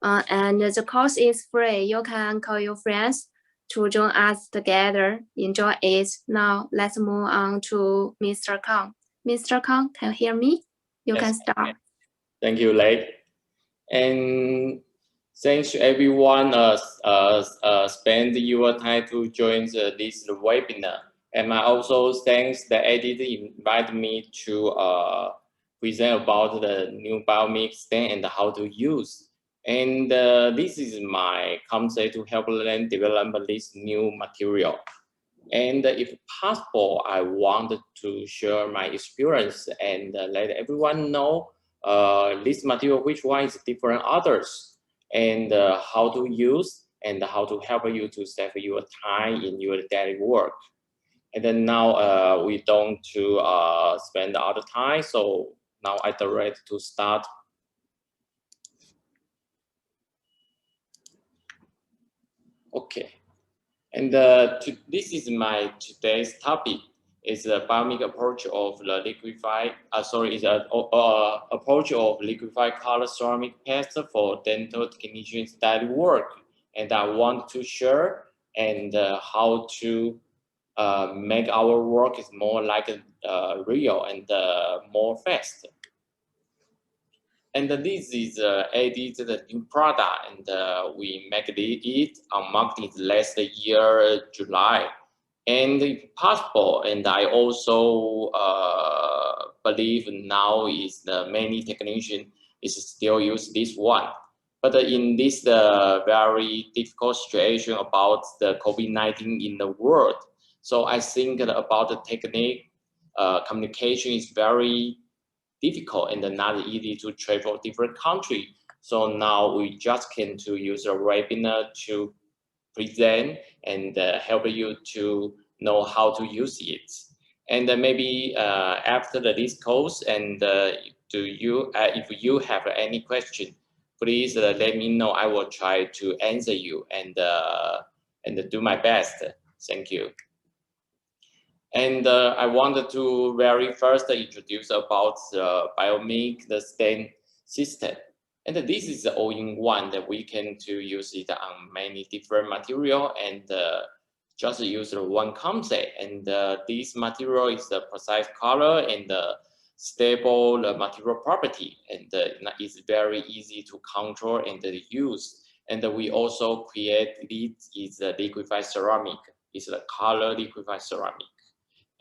And the course is free. You can call your friends to join us together. Enjoy it. Now let's move on to Mr. Kang. Mr. Kang, can you hear me? You can start. Thank you, Lei. And thanks to everyone spend your time to join this webinar. And I also thanks the Aidite invited me to present about the new Biomic stand and how to use. And this is my concept to help them develop this new material. And if possible, I wanted to share my experience and let everyone know this material, which one is different others, and how to use and how to help you to save your time in your daily work. And then now we don't to spend all the time, so now I direct to start. Okay. And this is my today's topic. Is a Biomic approach of the liquefied. Is an approach of liquefied color ceramic paste for dental technicians daily work. And I want to share and how to make our work is more like real and more fast. And this is Aidite, the new product, and we make it on market last year, July. And if possible, and I also believe now is the many technician is still use this one. But in this very difficult situation about the COVID-19 in the world, so I think about the technique, communication is very difficult and not easy to travel different country. So now we just can to use a webinar to present and help you to know how to use it. And maybe after this course, and if you have any question, please let me know. I will try to answer you and do my best. Thank you. And I wanted to very first introduce about the Biomic, the stand system. And this is the all-in-one that we can to use it on many different material and just use one concept. And this material is the precise color and the stable material property, and it's very easy to control and use. And we also create it is a liquefied ceramic. It's a color liquefied ceramic.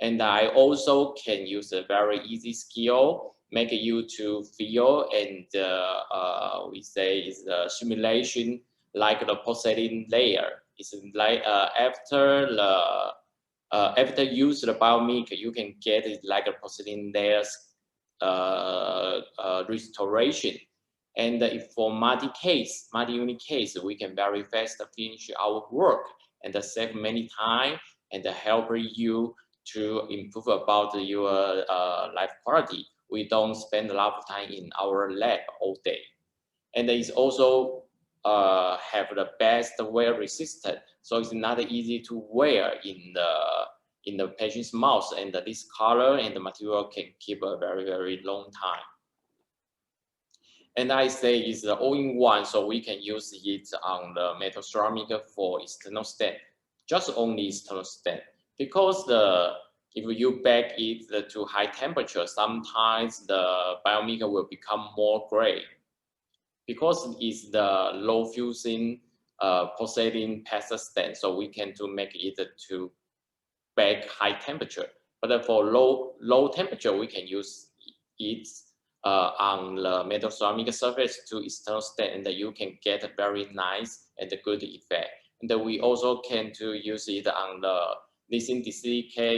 And I also can use a very easy skill, make you to feel, and we say is the simulation like the porcelain layer. It's like after use the Biomic, you can get it like a porcelain layers restoration. And if for multi-unit case, we can very fast finish our work and save many time and help you to improve about your life quality. We don't spend a lot of time in our lab all day. And it's also have the best wear resistant. So it's not easy to wear in the patient's mouth, and this color and the material can keep a very, very long time. And I say it's the all-in-one, so we can use it on the metal ceramic for external stand, just only external stand. Because if you bake it to high temperature, sometimes the Biomic will become more gray. Because it's the low fusing porcelain paste stand, so we can to make it to bake high temperature. But for low temperature, we can use it on the metal ceramic surface to external stand, and you can get a very nice and good effect. And we also can to use it on the lithium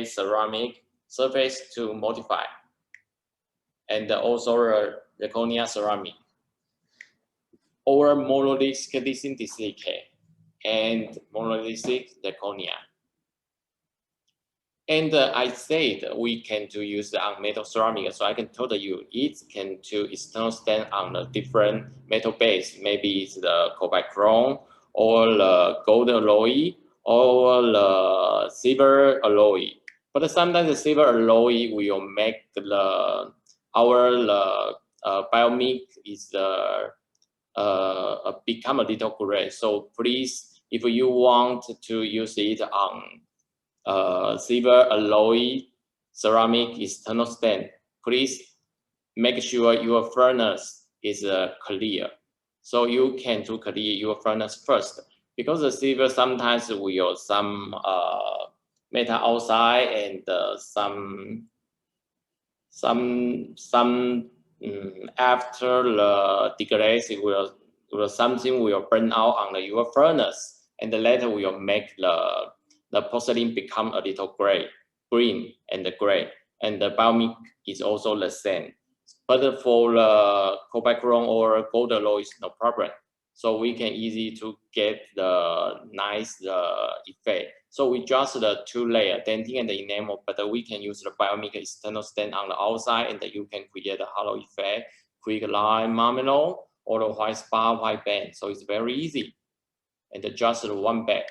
ceramic surface to modify, and also zirconia ceramic or monolithic lithium and monolithic zirconia. And I said we can to use the on metal ceramic, so I can tell you it can to external stand on a different metal base. Maybe it's the cobalt chrome or the gold alloy or the silver alloy. But sometimes the silver alloy will make our Biomic is become a little gray. So please, if you want to use it on silver alloy ceramic external stand, please make sure your furnace is clear. So you can to clear your furnace first, because the silver sometimes will some metal outside and after the degrade will something will burn out on your furnace, and later will make the porcelain become a little green and gray, and the Biomic is also the same. But for the cobalt chrome or gold alloy is no problem. So we can easy to get the nice effect. So we just the 2-layer denting and the enamel, but we can use the Biomic external stand on the outside, and you can create a hollow effect, quick line marmalade, or the white spot, white band. So it's very easy, and just one bag.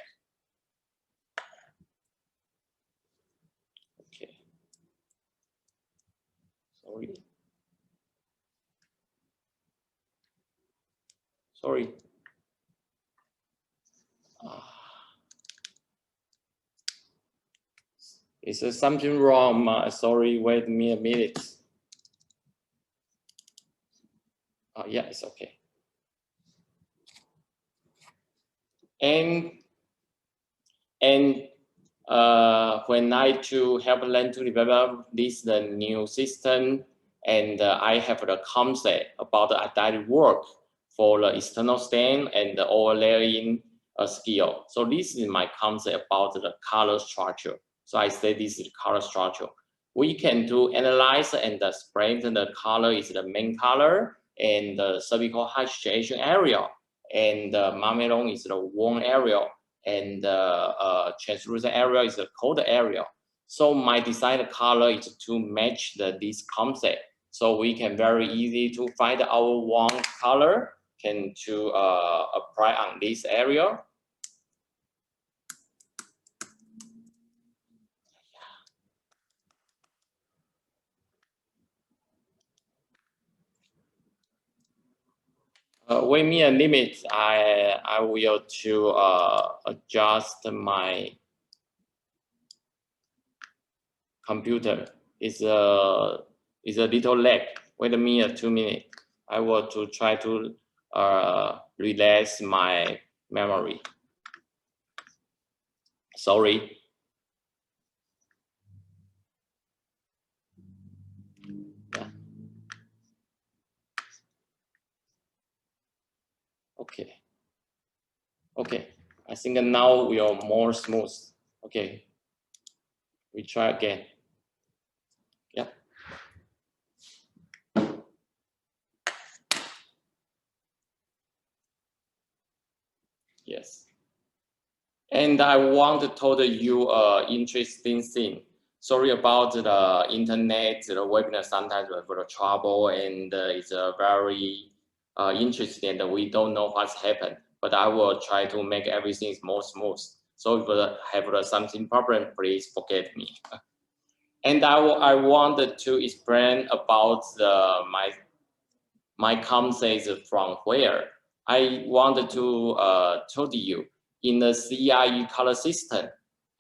Okay. Sorry. Is there something wrong? Sorry, wait me a minute. Yeah, it's okay. And when I to help them to develop this the new system, and I have the concept about the Aidite work for the external stand and the overlaying skill. So this is my concept about the color structure. So I say this is color structure. We can do analyze and spread the color is the main color, and the cervical height situation area, and the marmalade is the warm area, and the translucent area is the cold area. So my design color is to match this concept. So we can very easy to find our warm color, can to apply on this area. Wait me a limit. I will to adjust my computer. It's a little lag. Wait me 2 minutes. I will to try to relax my memory. Sorry. Yeah. Okay. Okay. I think now we are more smooth. Okay. We try again. Yeah. Yes. And I want to tell you interesting thing. Sorry about the internet, the webinar sometimes for the trouble, and it's very interesting, and we don't know what's happened. But I will try to make everything more smooth. So if you have something problem, please forget me. And I wanted to explain about my concept from where. I wanted to tell you, in the CIE color system,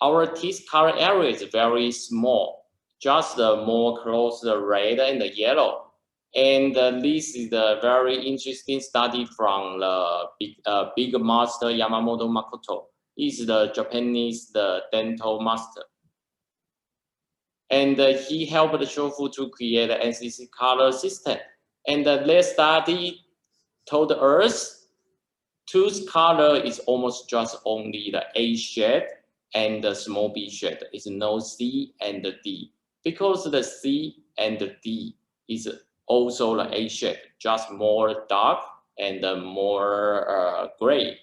our teeth color area is very small, just more close the red and the yellow. And this is a very interesting study from the big master Yamamoto Makoto. He's the Japanese dental master. And he helped the Shofu to create the NCC color system. And their study told us tooth color is almost just only the A shade and the small b shade. It's no C and the D, because the C and the D is also the A shade, just more dark and more gray.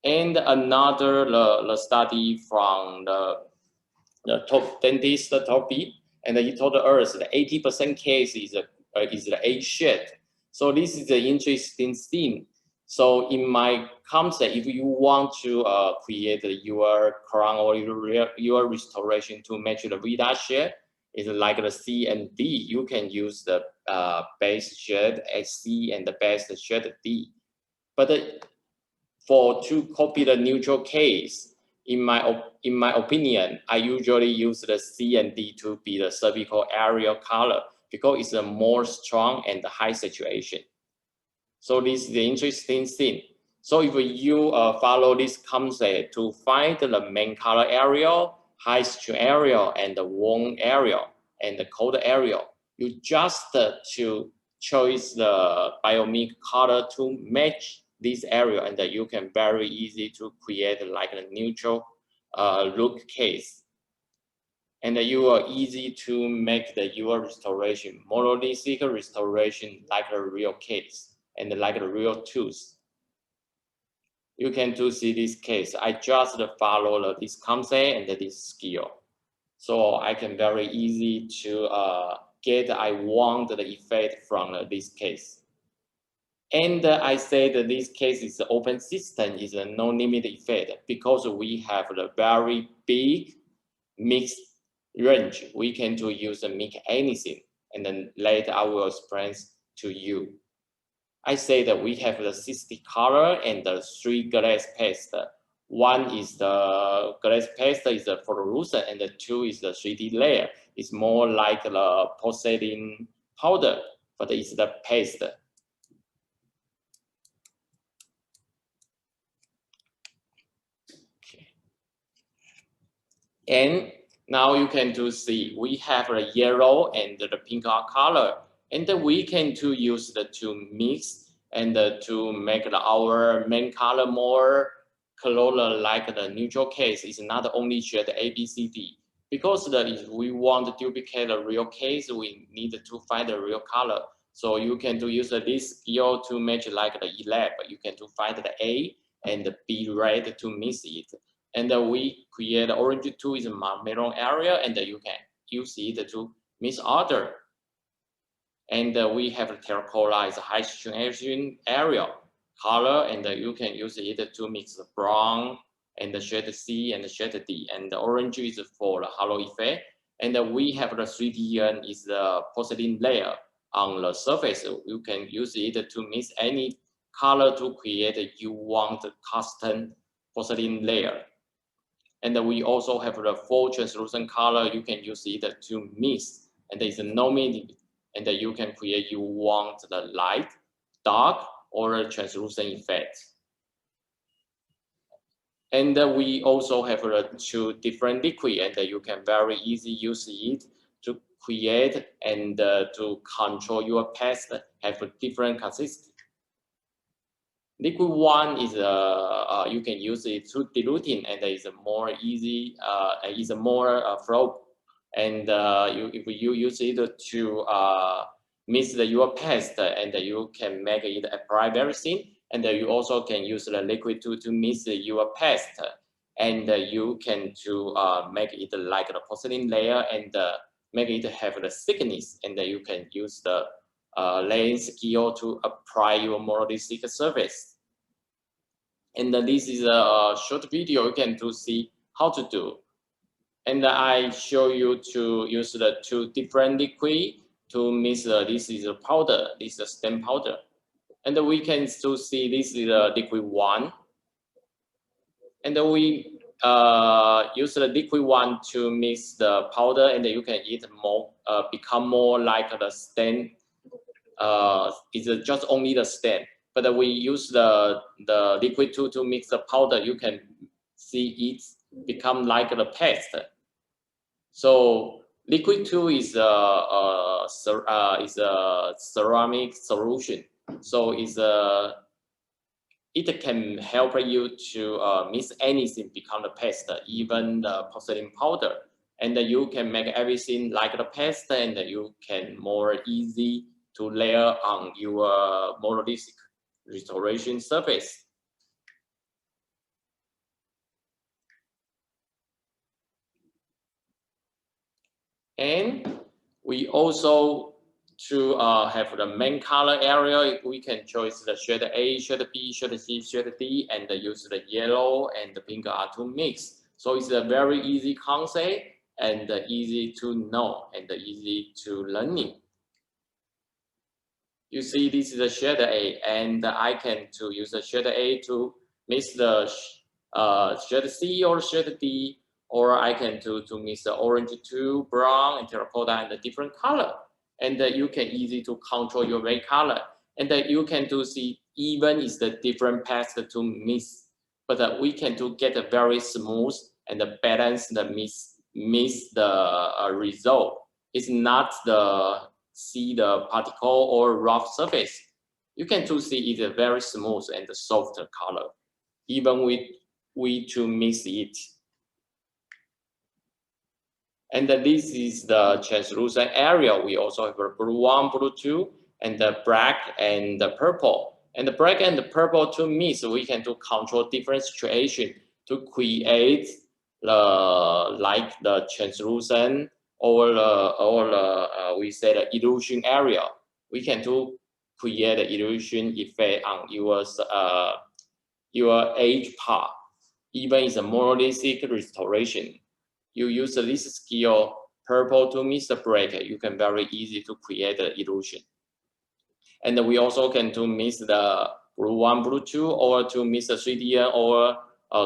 And another the study from the top dentist topic, and he told us that 80% case is the A shade. So this is the interesting thing. So in my concept, if you want to create your crown or your restoration to match the Vita shade, it's like the C and D. You can use the base shade as C and the base shade D. But for to copy the neutral case, in my opinion, I usually use the C and D to be the cervical area color because it's a more strong and high saturation. So this is the interesting thing. So if you follow this concept to find the main color area, high saturation area, and the warm area, and the cold area, you just to choose the Biomic color to match this area, and you can very easy to create like a neutral look case. And you are easy to make your restoration, monolithic restoration like a real case and like a real tooth. You can do see this case. I just follow this concept and this skill. So I can very easy to get I want the effect from this case. And I say that this case is open system, is a no limit effect because we have a very big mixed range. We can to use mix anything, and then later I will explain to you. I say that we have the 60 color and the 3 glass paste. One is the glass paste is the fluorescent, and the 2 is the 3D layer. It's more like the porcelain powder, but it's the paste. Okay. And now you can to see we have the yellow and the pink color, and we can to use the to mix and to make our main color more color like the neutral case. Is not only shade A, B, C, D, because if we want to duplicate a real case, we need to find the real color. So you can to use this skill to match like the E-lab. You can to find the A and the B red to mix it. And we create orange 2 is a maroon area, and you can use it to mix other. And we have the terracotta is a high saturation area color, and you can use it to mix the brown and the shade C and the shade D. And the orange is for the halo effect. And we have the 3D is the porcelain layer on the surface. You can use it to mix any color to create you want custom porcelain layer. And we also have the full translucent color. You can use it to mix, and there is no meaning. And you can create you want the light, dark, or a translucent effect. And we also have 2 different liquid, and you can very easy use it to create and to control your paste have a different consistency. Liquid 1 is you can use it to diluting, and is more easy, is more flow. And if you use it to mix your paste, and you can make it apply very thin. And you also can use the liquid to mix your paste, and you can to make it like the porcelain layer, and make it have the thickness, and you can use the layering skill to apply your monolithic surface. And this is a short video you can to see how to do. And I show you to use the 2 different liquid to mix. This is a powder, this is a stem powder. And we can still see this is a liquid 1. And we use the liquid 1 to mix the powder, and you can eat more, become more like the stem. It's just only the stem. But we use the liquid 2 to mix the powder. You can see it become like the paste. So liquid 2 is a ceramic solution. So it can help you to mix anything become the paste, even the porcelain powder. And you can make everything like the paste, and you can more easy to layer on your monolithic restoration surface. And we also to have the main color area, we can choose the shade A, shade B, shade C, shade D, and use the yellow and the pink to mix. So it's a very easy concept, and easy to know, and easy to learning. You see, this is the shade A, and I can to use the shade A to mix the shade C or shade D, or I can to mix the orange to brown and terracotta and the different color. And you can easy to control your main color. And you can to see even is the different paths to mix, but we can to get a very smooth and the balance the mix the result. It's not the see the particle or rough surface. You can to see it a very smooth and soft color, even with we to mix it. And this is the translucent area. We also have a blue 1, blue 2, and the black and the purple. And the black and the purple to mix, we can to control different situation to create like the translucent or we say the illusion area. We can to create the illusion effect on your edge part. Even is a monolithic restoration. You use this skill purple to mix the black, you can very easy to create the illusion. And we also can to mix the blue 1, blue 2, or to mix the 3D or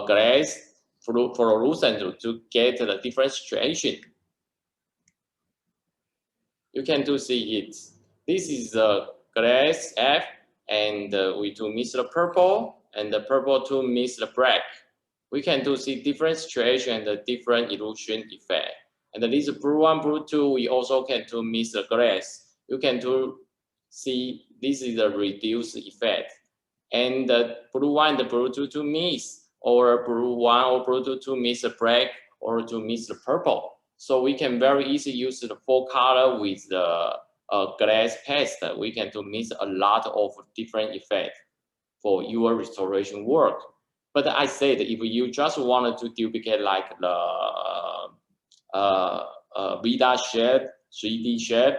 glass fluorescent to get the different situation. You can to see it. This is the glass F, and we to mix the purple, and the purple to mix the black. We can to see different situation and the different illusion effect. And this blue 1, blue 2, we also can to mix the glass. You can to see this is a reduced effect. And the blue 1 and the blue 2 to mix, or blue 1 or blue 2 to mix the black or to mix the purple. So we can very easily use the full color with the glass paste. We can to mix a lot of different effects for your restoration work. But I said if you just wanted to duplicate like the Vida shape, 3D shape,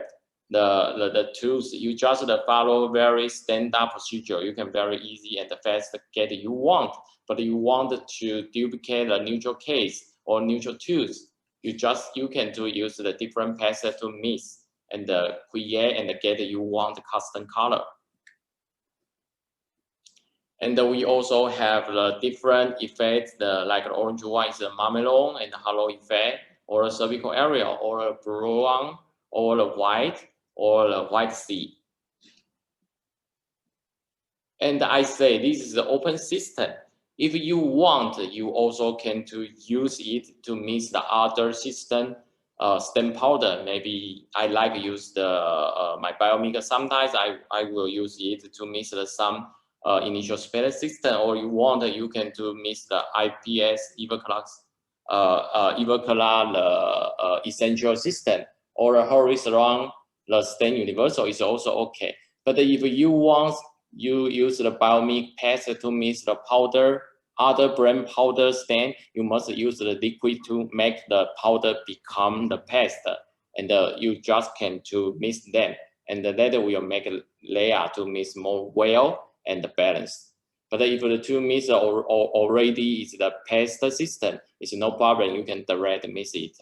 the tools, you just follow very standard procedure. You can very easy and fast get you want. But you want to duplicate the neutral case or neutral tools, you can use the different paths to mix and create and get you want custom color. And we also have the different effects, like the orange one is a marmalade and the halo effect, or a cervical area, or a brown, or a white sea. And I say this is the open system. If you want, you also can to use it to mix the other system, stamp powder. Maybe I like use the my Biomic. Sometimes I will use it to mix some initial spell system, or you want you can to mix the IPS Everclar essential system, or a horizontal the stain universal is also okay. But if you want you use the Biomic paste to mix the powder, other brand powder stain, you must use the liquid to make the powder become the paste, and you just can to mix them, and later will make a layer to mix more well and balance. But if the two mix already is the paste system, it's no problem. You can direct mix it.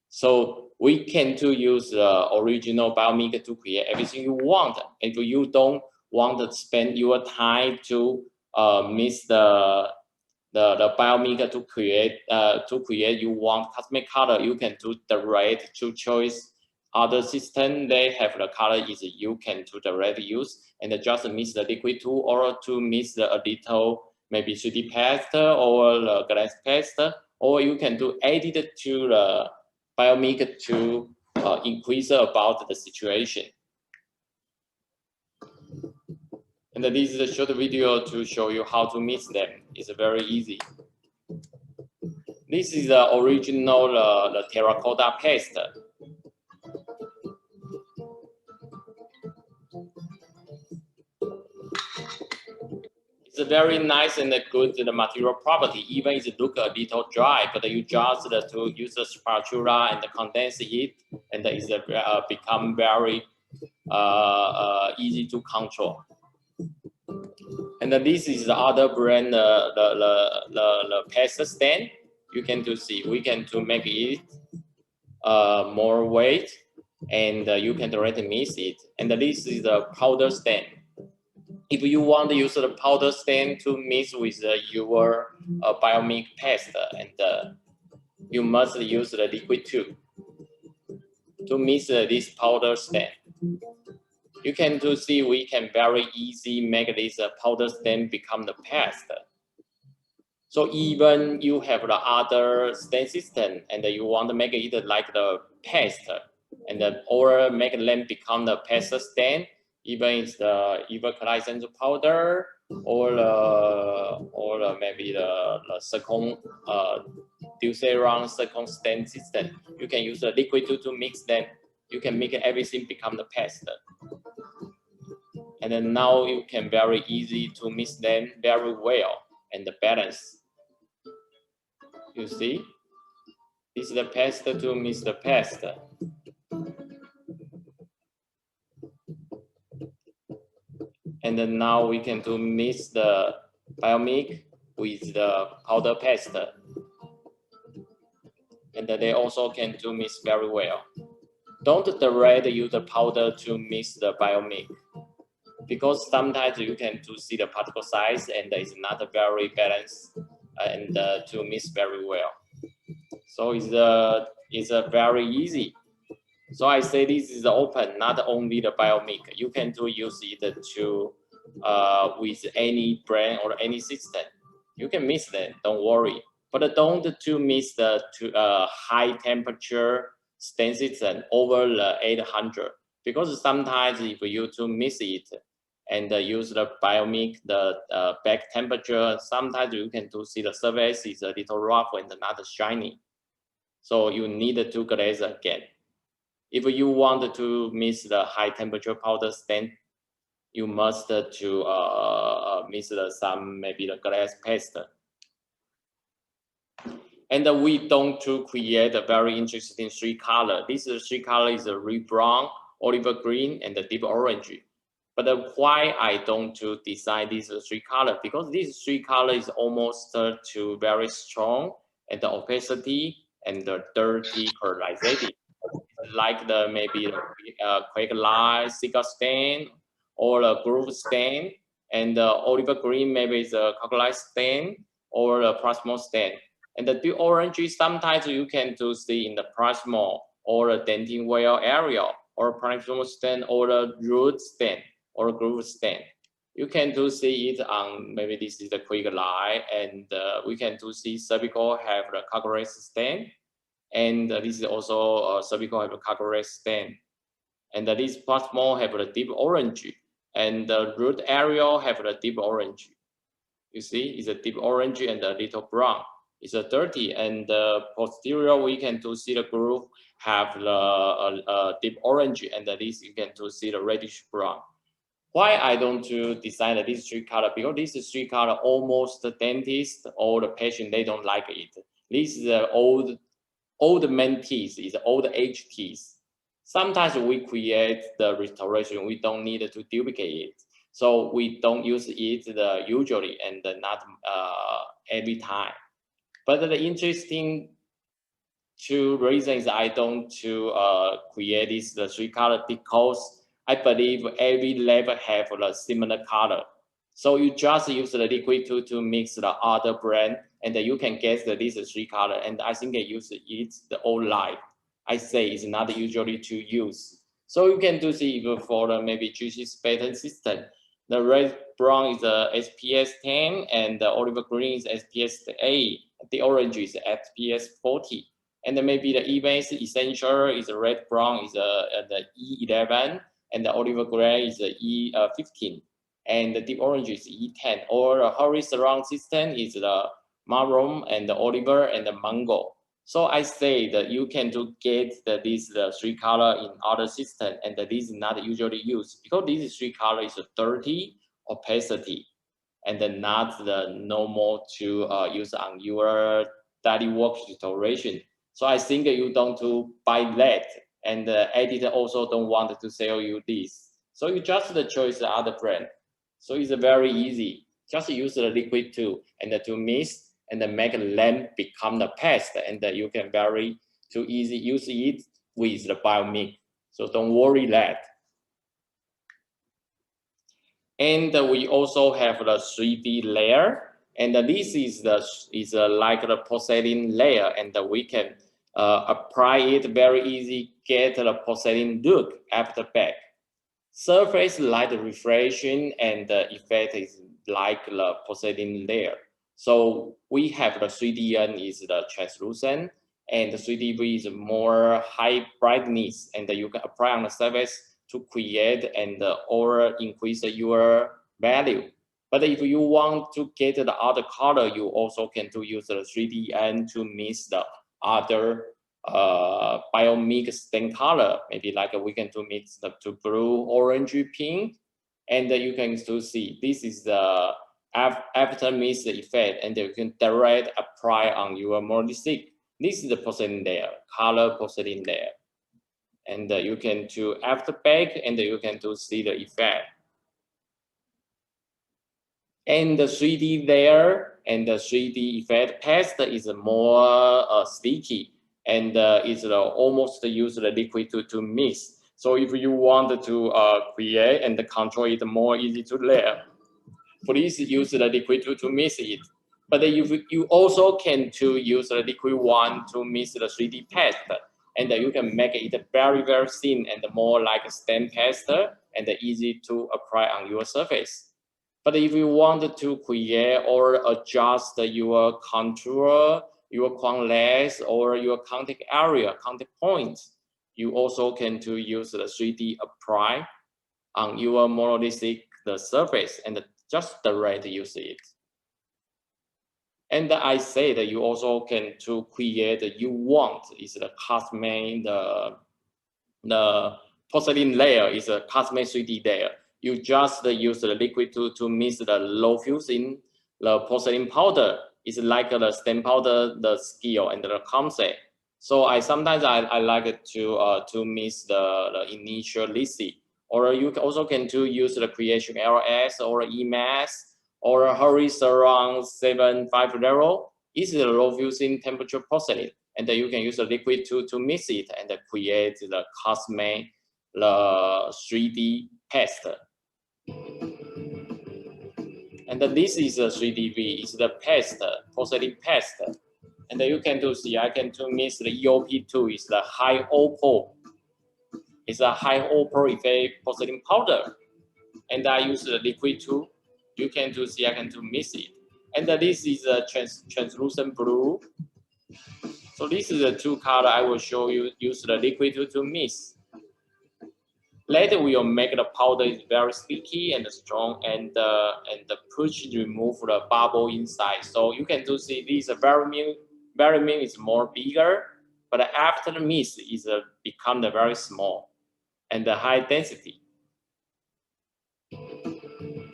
So we can to use the original Biomic to create everything you want. If you don't want to spend your time to mix the Biomic to create you want cosmic color, you can do direct to choice other system. They have the color is you can to direct use and just mix the liquid tool, or to mix the a little maybe 3D paste or the glass paste, or you can do edit to the Biomic to increase about the situation. And this is a short video to show you how to mix them. It's very easy. This is the original the terracotta paste. It's very nice and good the material property. Even if it look a little dry, but you just to use the spatula and condense it, and it's become very easy to control. And this is the other brand, the paste stand. You can to see, we can to make it more weight, and you can directly mix it. And this is the powder stand. If you want to use the powder stand to mix with your Biomic paste, and you must use the liquid too to mix this powder stand. You can to see we can very easy make this powder stand become the paste. So even you have the other stand system and you want to make it like the paste, and or make them become the paste stand, even it's the evaporization powder or maybe the second Dulceron second stand system. You can use the liquid to mix them. You can make everything become the paste. And then now you can very easy to mix them very well and the balance. You see, this is the paste to mix the paste. And then now we can to mix the Biomic with the powder paste. And then they also can to mix very well. Don't directly use the powder to mix the Biomic, because sometimes you can to see the particle size and it's not very balanced and to mix very well. So it's a very easy. So I say this is open, not only the Biomic. You can to use it to with any brand or any system. You can mix them, don't worry. But don't to mix the high temperature stand system over the 800, because sometimes if you to mix it and use the Biomic, the back temperature, sometimes you can to see the surface is a little rough and not shiny. So you need to glaze again. If you want to mix the high temperature powder stand, you must to mix some maybe the glass paste. And we don't to create a very interesting three color. This three color is a red brown, olive green, and the deep orange. But why I don't to design these three color? Because these three color is almost to very strong and the opacity and the dirty colorization. Like the maybe quick line cigar stain or a groove stain, and the olive green maybe is a chocolate stain or a plasmon stain. And the deep orange sometimes you can to see in the plasmon or a dentin well area or plasmon stain or a root stain or a groove stain. You can to see it on maybe this is the quick line, and we can to see cervical have the chocolate stain. And this is also cervical have a chocolate stain. And this plasmon have a deep orange, and the root area have a deep orange. You see, it's a deep orange and a little brown. It's a dirty, and the posterior we can to see the groove have the deep orange, and this you can to see the reddish brown. Why I don't to design this three color? Because this three color almost the dentist or the patient they don't like it. This is the old man teeth, is old age teeth. Sometimes we create the restoration, we don't need to duplicate it. So we don't use it usually and not every time. But the interesting two reasons I don't to create this the three color, because I believe every label have a similar color. So you just use the liquid to mix the other brand, and you can get this three color. And I think I use it the old life. I say it's not usually to use. So you can do see even for the maybe GC pattern system. The red brown is a SPS 10, and the olive green is SPS 8. The orange is SPS 40. And then maybe the E-base essential is a red brown is the E11, and the olive gray is the E15, and the deep orange is E10. Or the horizontal system is the maroon and the oliver and the mango. So I say that you can to get this three color in other system, and that this is not usually used because this three color is a dirty opacity, and then not the normal to use on your daily work restoration. So I think you don't to buy that, and the editor also don't want to sell you this. So you just the choice the other brand. So it's very easy. Just use the liquid too, and to mix and then make them become the paste, and you can very too easy use it with the Biomic. So don't worry that. And we also have the 3D layer, and this is like the porcelain layer, and we can apply it very easy, get the porcelain look after back. Surface light reflection and the effect is like the porcelain layer. So we have the 3D is the translucent, and the 3D is more high brightness, and you can apply on the surface to create and or increase your value. But if you want to get the other color, you also can use the 3D to mix the other Biomic stain color, maybe like we can mix the blue, orange, pink, and you can still see this is the after mix effect, and you can direct apply on your moldy. This is the porcelain layer, color porcelain layer, and you can do after bake, and you can see the effect. And the 3D layer and the 3D effect paste is more sticky, and is almost use the liquid to mix. So if you want to create and control it more easy to layer, please use the liquid to mix it. But if you also can use the liquid one to mix the 3D paste, and you can make it very thin and more like a stain paste, and easy to apply on your surface. But if you want to create or adjust your contour, your crown length, or your contact area, contact points, you also can use the 3D apply on your monolithic surface and just direct use it. And I say that you also can create you want is the custom-made the porcelain layer is a custom-made 3D layer. You just use the liquid to mix the low fusing the porcelain powder. It's like the stain powder, the skill and the concept. So I sometimes I like to mix the initial listing, or you also can use the creation LS or EMAS or Hurry Surround 750. It's the low fusing temperature porcelain, and you can use the liquid to mix it and create the custom-made the 3D paste. And this is a 3DV, is the paste, porcelain paste. And you can see, I can mix the EOP2, is the high opal. It's a high opal effect porcelain powder. And I use the liquid too. You can see, I can mix it. And this is a translucent blue. So this is the two color I will show you, use the liquid to mix. Later we will make the powder is very sticky and strong, and push remove the bubble inside. So you can see this very mean is more bigger, but after the mix is become very small and high density.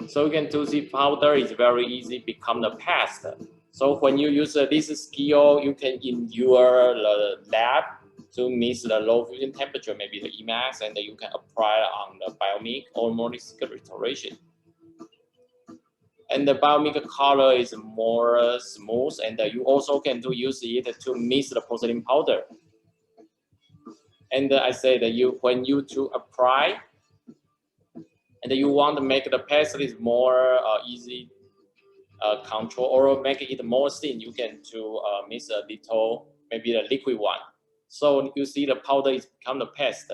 So you can see powder is very easy become the paste. So when you use this skill, you can in your lab to mix the low fusion temperature, maybe the EMAX, and you can apply on the Biomic or mollusc restoration. And the Biomic color is more smooth, and you also can use it to mix the porcelain powder. And I say that when you apply, and you want to make the paste is more easy control or make it more thin, you can mix a little, maybe the liquid one. So you see the powder is become the paste.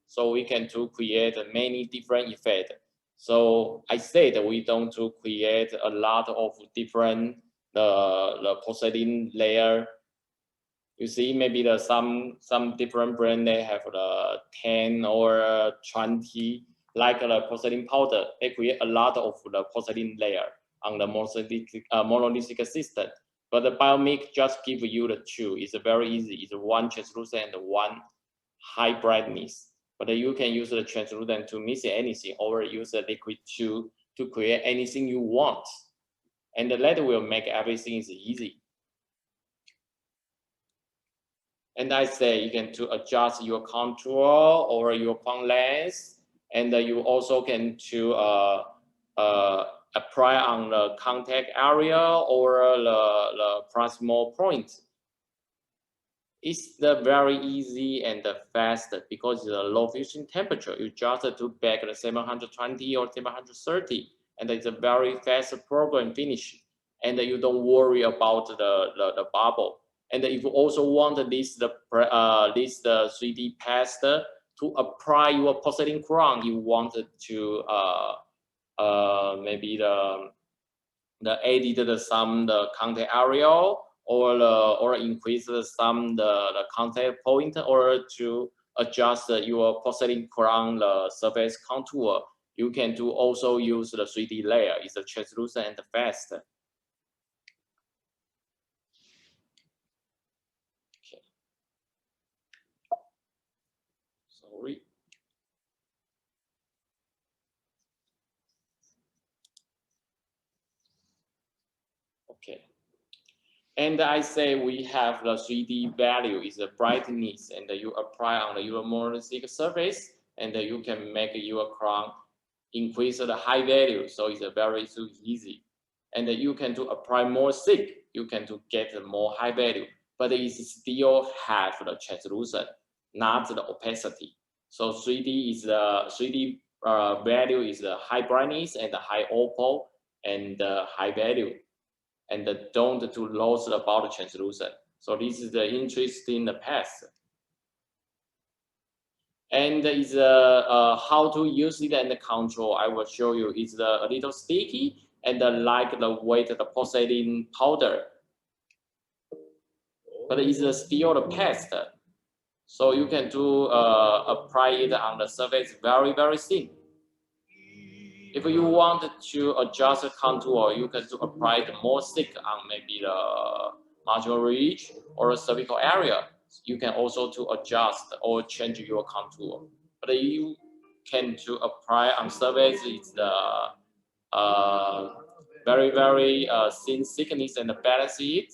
So we can create many different effects. So I say that we don't create a lot of different the porcelain layer. You see, maybe some different brand they have the 10 or 20 like the porcelain powder. They create a lot of the porcelain layer on the monolithic system. But the Biomic just give you the two. It's very easy. It's one translucent and one high brightness. But you can use the translucent to mix anything, or use the liquid to create anything you want. And that will make everything is easy. And I say you can adjust your contour or your crown length, and you also can apply on the contact area or the proximal point. It's the very easy and the fast because the low fusion temperature. You just to bake the 720 or 730, and it's a very fast program finish. And you don't worry about the bubble. And if you also want this the 3D paste to apply your porcelain crown, you wanted to maybe the edit some the contact area or increase some the contact point or to adjust your porcelain crown the surface contour. You can do also use the 3D layer. It's a translucent and fast. Okay. Sorry. Okay. And I say we have the 3D value is the brightness, and you apply on your monolithic surface, and you can make your crown increase the high value. So it's a very so easy. And you can to apply more thick, you can to get more high value, but it still have the translucent, not the opacity. So 3D is the 3D value is the high brightness and the high opal and the high value, and don't to lose about translucent. So this is the interesting path. And is how to use it and control. I will show you. It's a little sticky and like the weight of the porcelain powder, but it's still the paste. So you can do apply it on the surface very thin. If you want to adjust the contour, you can apply it more thick on maybe the marginal ridge or cervical area. You can also to adjust or change your contour. But you can to apply on surface it's the very thin thickness and balance it.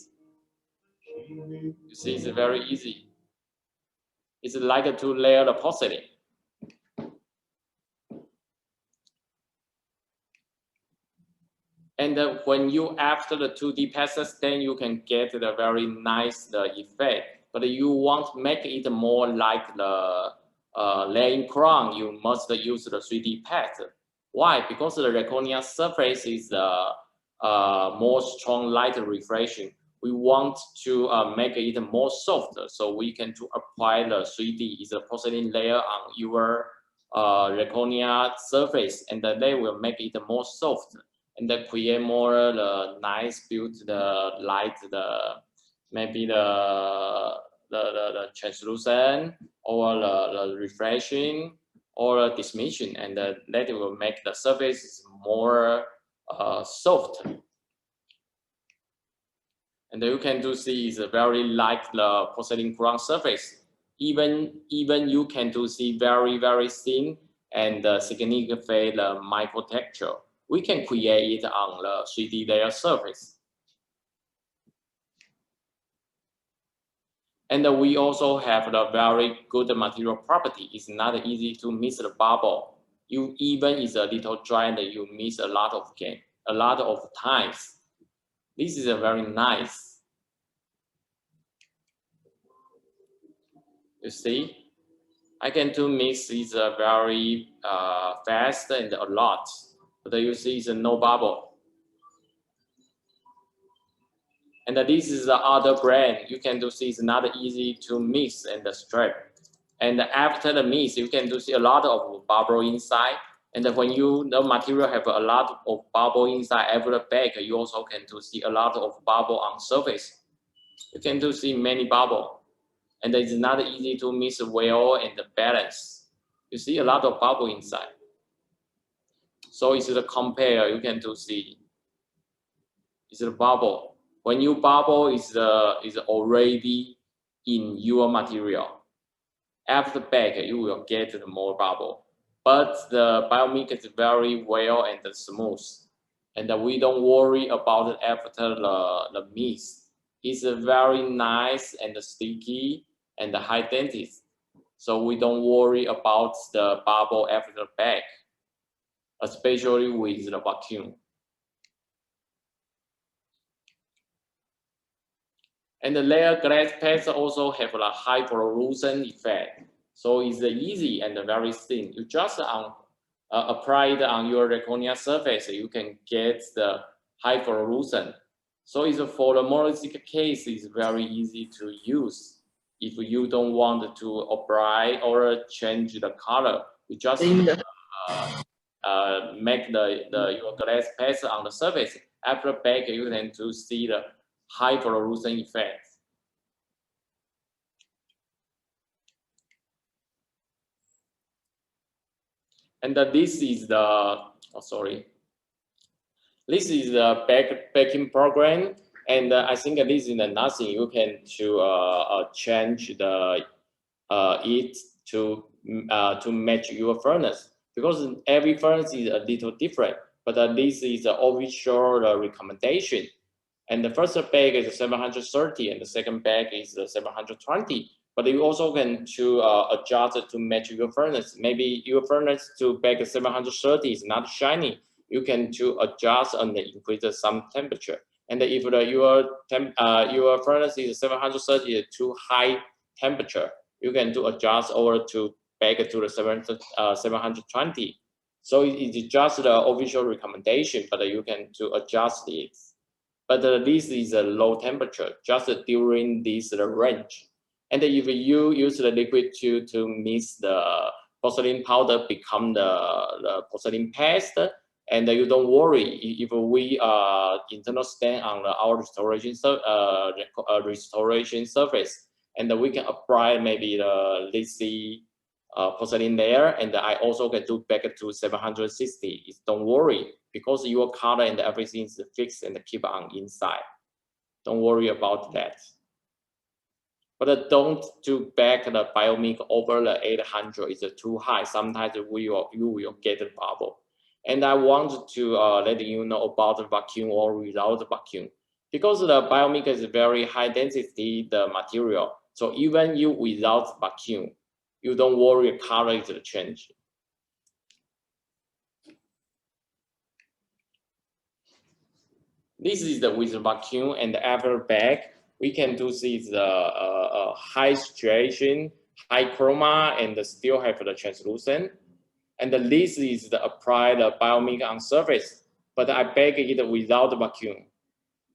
You see, it's very easy. It's like to layer the porcelain. And when you after the 2D passes, then you can get the very nice effect. But you want to make it more like the laying crown, you must use the 3D pass. Why? Because the zirconia surface is more strong light reflection. We want to make it more soft, so we can to apply the 3D is a porcelain layer on your zirconia surface, and then they will make it more soft and then create more the nice build the light maybe the translucent or the refreshing or dismission, and that will make the surface more soft. And you can do see is very like the porcelain crown surface. Even you can do see very thin and significant micro texture. We can create it on the 3D layer surface. And we also have the very good material property. It's not easy to miss the bubble. You even is a little dry and you miss a lot of times. This is a very nice. You see, I can do mix is a very fast and a lot, but you see it's no bubble. And this is the other brand. You can do see it's not easy to mix and strip. And after the mix, you can do see a lot of bubble inside. And when the material have a lot of bubble inside every bag, you also can do see a lot of bubble on surface. You can do see many bubble, and it's not easy to mix well and balance. You see a lot of bubble inside. So it's the compare. You can do see. It's the bubble. When you bubble is already in your material. After bag, you will get more bubble. But the Biomic is very well and smooth. And we don't worry about it after the mix. It's very nice and sticky and high density. So we don't worry about the bubble after the bag, especially with the vacuum. And the layer glass pads also have a high fluorescent effect. So it's easy and very thin. You just apply it on your cornea surface, you can get the high fluorescent. So it's for the monolithic case, it's very easy to use. If you don't want to apply or change the color, you just make your glass pads on the surface. After bake, you can to see the high fluorescent effect. And this is the, this is the baking program. And I think this is nothing. You can change the it to match your furnace, because every furnace is a little different. But this is the official recommendation. And the first bag is 730, and the second bag is 720. But you also can adjust it to match your furnace. Maybe your furnace to bag 730 is not shiny. You can adjust and increase some temperature. And if your furnace is 730 too high temperature, you can adjust over to bag to the 720. So it's just the official recommendation, but you can adjust it. But this is a low temperature just during this range. And if you use the liquid to mix the porcelain powder, become the porcelain paste, and you don't worry if we internal stand on our restoration surface, and we can apply maybe the lacy porcelain layer, and I also can do back to 760. Don't worry, because your color and everything is fixed and keep on inside. Don't worry about that. But don't do back the Biomic over the 800. It's too high. Sometimes you will get a bubble. And I want to let you know about the vacuum or without the vacuum, because the Biomic is very high density the material. So even you without vacuum, you don't worry color is change. This is the with vacuum, and after bag, we can do see the high saturation, high chroma, and still have the translucent. And this is the apply the Biomic on surface, but I bake it without the vacuum.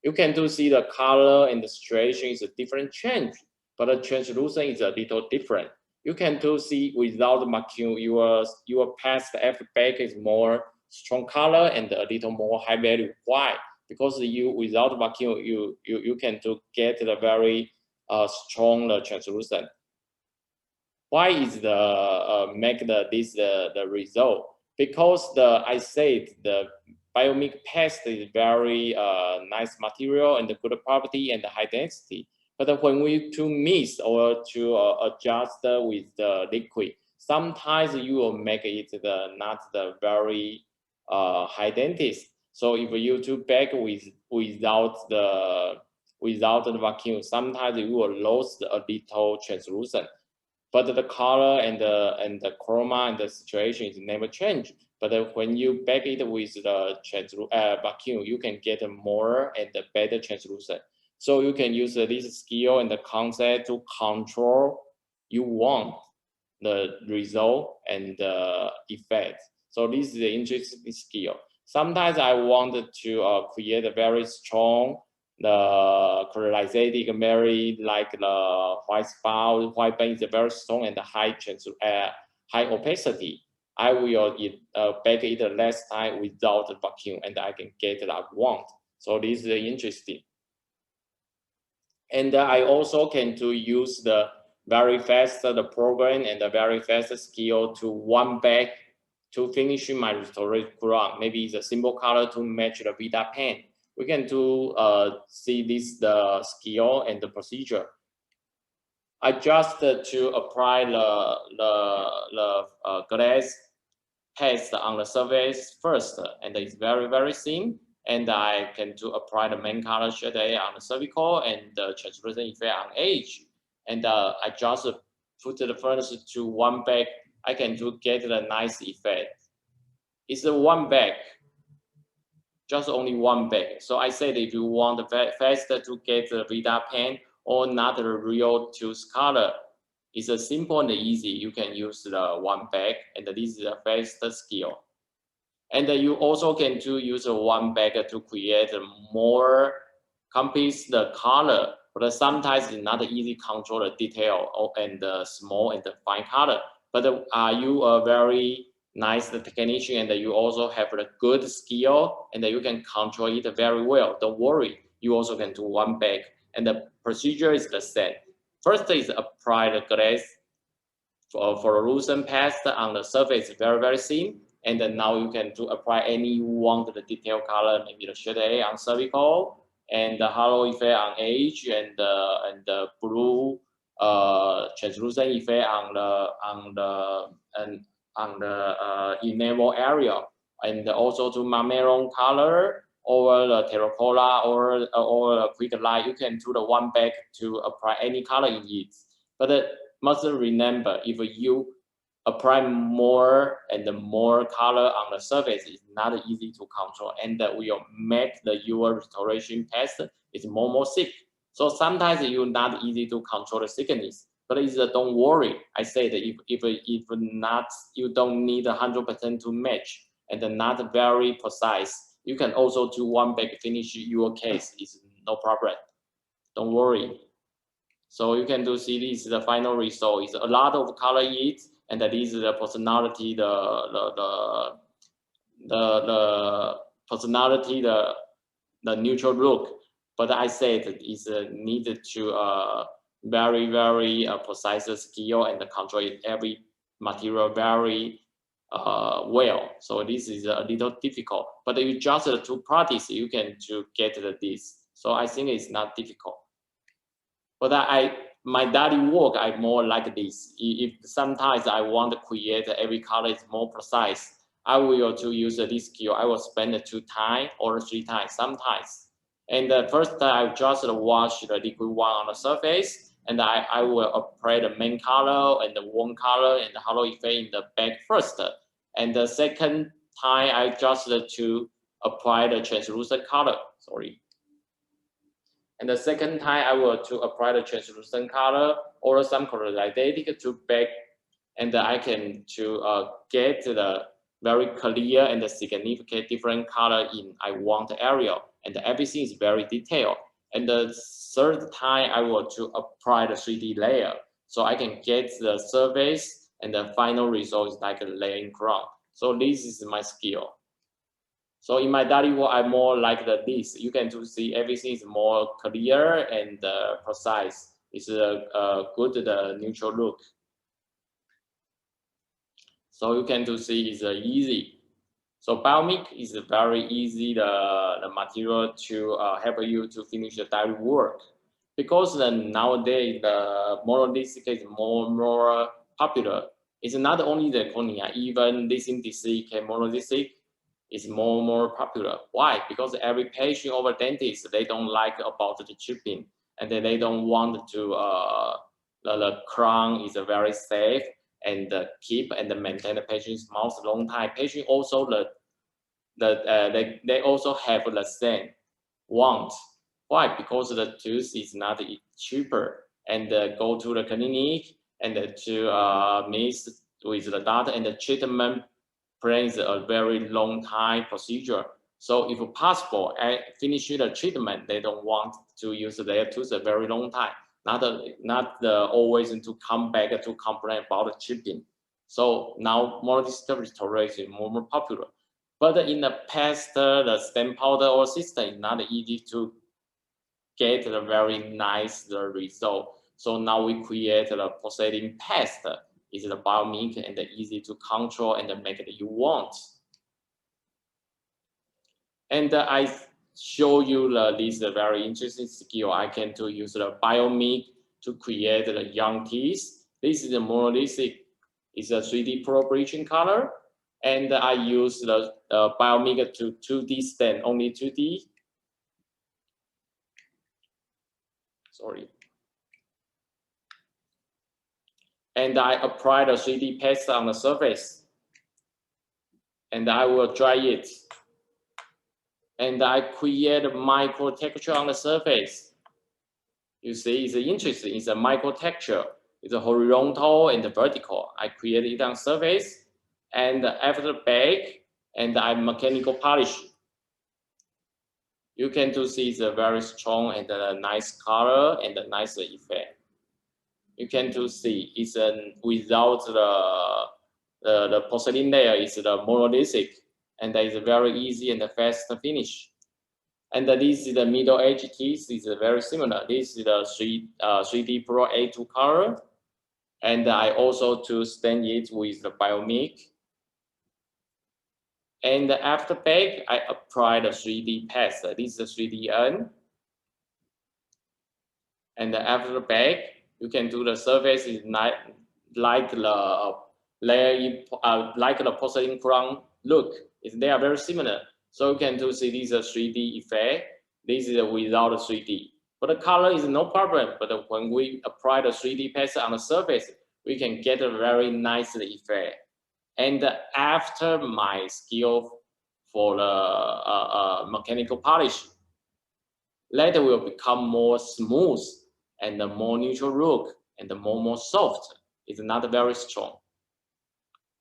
You can do see the color and the saturation is a different change, but the translucent is a little different. You can do see without the vacuum, your past after bake is more strong color and a little more high value. Why? Because you without vacuum, you can to get the very strong translucent. Why is the make the result? Because I said the Biomic paste is very nice material and good property and high density. But when we to mix or to adjust with the liquid, sometimes you will make it not the very high density. So if you to bake without the vacuum, sometimes you will lose a little translucent. But the color and the chroma and the situation is never changed. But when you bake it with the vacuum, you can get more and better translucent. So you can use this skill and the concept to control you want the result and the effect. So this is the interesting skill. Sometimes I wanted to create a very strong the colorization very like the white spot. White band is very strong and high opacity. I will bake it less time without the vacuum, and I can get what I want. So this is interesting. And I also can to use the very fast the program and the very fast skill to one bag to finish my restoration ground. Maybe it's a simple color to match the Vita pen. We can see this the skill and the procedure. I just to apply the glass paste on the surface first, and it's very thin. And I can to apply the main color shade on the cervical and the translucent effect on edge. And I just put the furnace to one bag. I can to get the nice effect. It's a one bag. Just only one bag. So I said if you want faster to get the Vita pen or not a real tooth color. It's a simple and easy. You can use the one bag, and this is the first skill. And you also can use one bag to create more complex the color, but sometimes it's not easy to control the detail and the small and the fine color. But are you a very nice technician and you also have a good skill and you can control it very well? Don't worry, you also can do one bag, and the procedure is the same. First is apply the glaze for a lucent paste on the surface, very thin. And then now you can apply any you want the detail color, maybe the shade A on cervical, and the halo effect on edge, and the blue translucent effect on the enamel area, and also to maroon color or the terracotta or a quick light. You can do the one bag to apply any color in it, but must remember, if you apply more and more color on the surface, it's not easy to control, and that will make your restoration paste is more thick. So sometimes you're not easy to control the thickness, but don't worry. I said if not, you don't need 100% to match and not very precise. You can also do one bag finish your case. It's no problem. Don't worry. So you can see this is the final result. It's a lot of color it, and that is the personality, the personality, the neutral look. But I said it's needed to very precise skill and control every material very well. So this is a little difficult. But you just to practice, you can to get this. So I think it's not difficult. But my daily work, I more like this. If sometimes I want to create every color is more precise, I will to use this skill. I will spend 2 times or 3 times sometimes. And the first time I just wash the liquid one on the surface, and I will apply the main color and the warm color and the halo effect in the back first. And the second time I just to apply the translucent color. Sorry. And the second time I will to apply the translucent color or some color like Aidite to back, and I can to get the very clear and significant different color in I want area, and everything is very detailed. And the third time I will to apply the 3D layer, so I can get the surface and the final result is like a laying crown. So this is my skill. So in my daily work, I more like this. You can see everything is more clear and precise. It's a good neutral look. So you can see it's easy. So Biomic is very easy the material to help you to finish the daily work, because nowadays the monolithic is more popular. It's not only the cornea, even lithium disease monolithic is more popular. Why? Because every patient over dentist, they don't like about the chipping, and they don't want to the crown is very safe and keep and maintain the patient's mouth a long time. Patient also they also have the same want. Why? Because the tooth is not cheaper, and go to the clinic and to meet with the doctor, and the treatment plans a very long time procedure. So if possible, finish the treatment, they don't want to use their tooth a very long time. Not always to come back to complain about the chipping. So now multi-step restoration is more popular. But in the past, the stem powder or system is not easy to get a very nice result. So now we create the pulsating paste. Is the Biomic and easy to control and make it you want. And I show you this very interesting skill. I can use the Biomic to create the young teeth. This is the monolithic. It's a 3D Pro bleaching color. And I use the Biomic to 2D stand, only 2D. Sorry. And I apply the 3D paste on the surface. And I will dry it. And I create a micro texture on the surface. You see, it's interesting. It's a micro texture. It's a horizontal and the vertical. I created it on surface, and after bake, and I mechanical polish. You can see it's a very strong and a nice color and a nice effect. You can see it's without the porcelain layer is the monolithic, and that is very easy and fast to finish. And this is the middle edge piece is very similar. This is the 3D Pro A2 color, and I also to stain it with the Biomic. And after bake, I apply the 3D paste. This is the 3D. And after bake, you can do the surface is like the layer, like the porcelain crown look. They are very similar. So you can see this is a 3D effect. This is without a 3D. But the color is no problem. But when we apply the 3D paste on the surface, we can get a very nice effect. And after my skill for the mechanical polish, later will become more smooth and the more neutral look and the more soft. It's not very strong.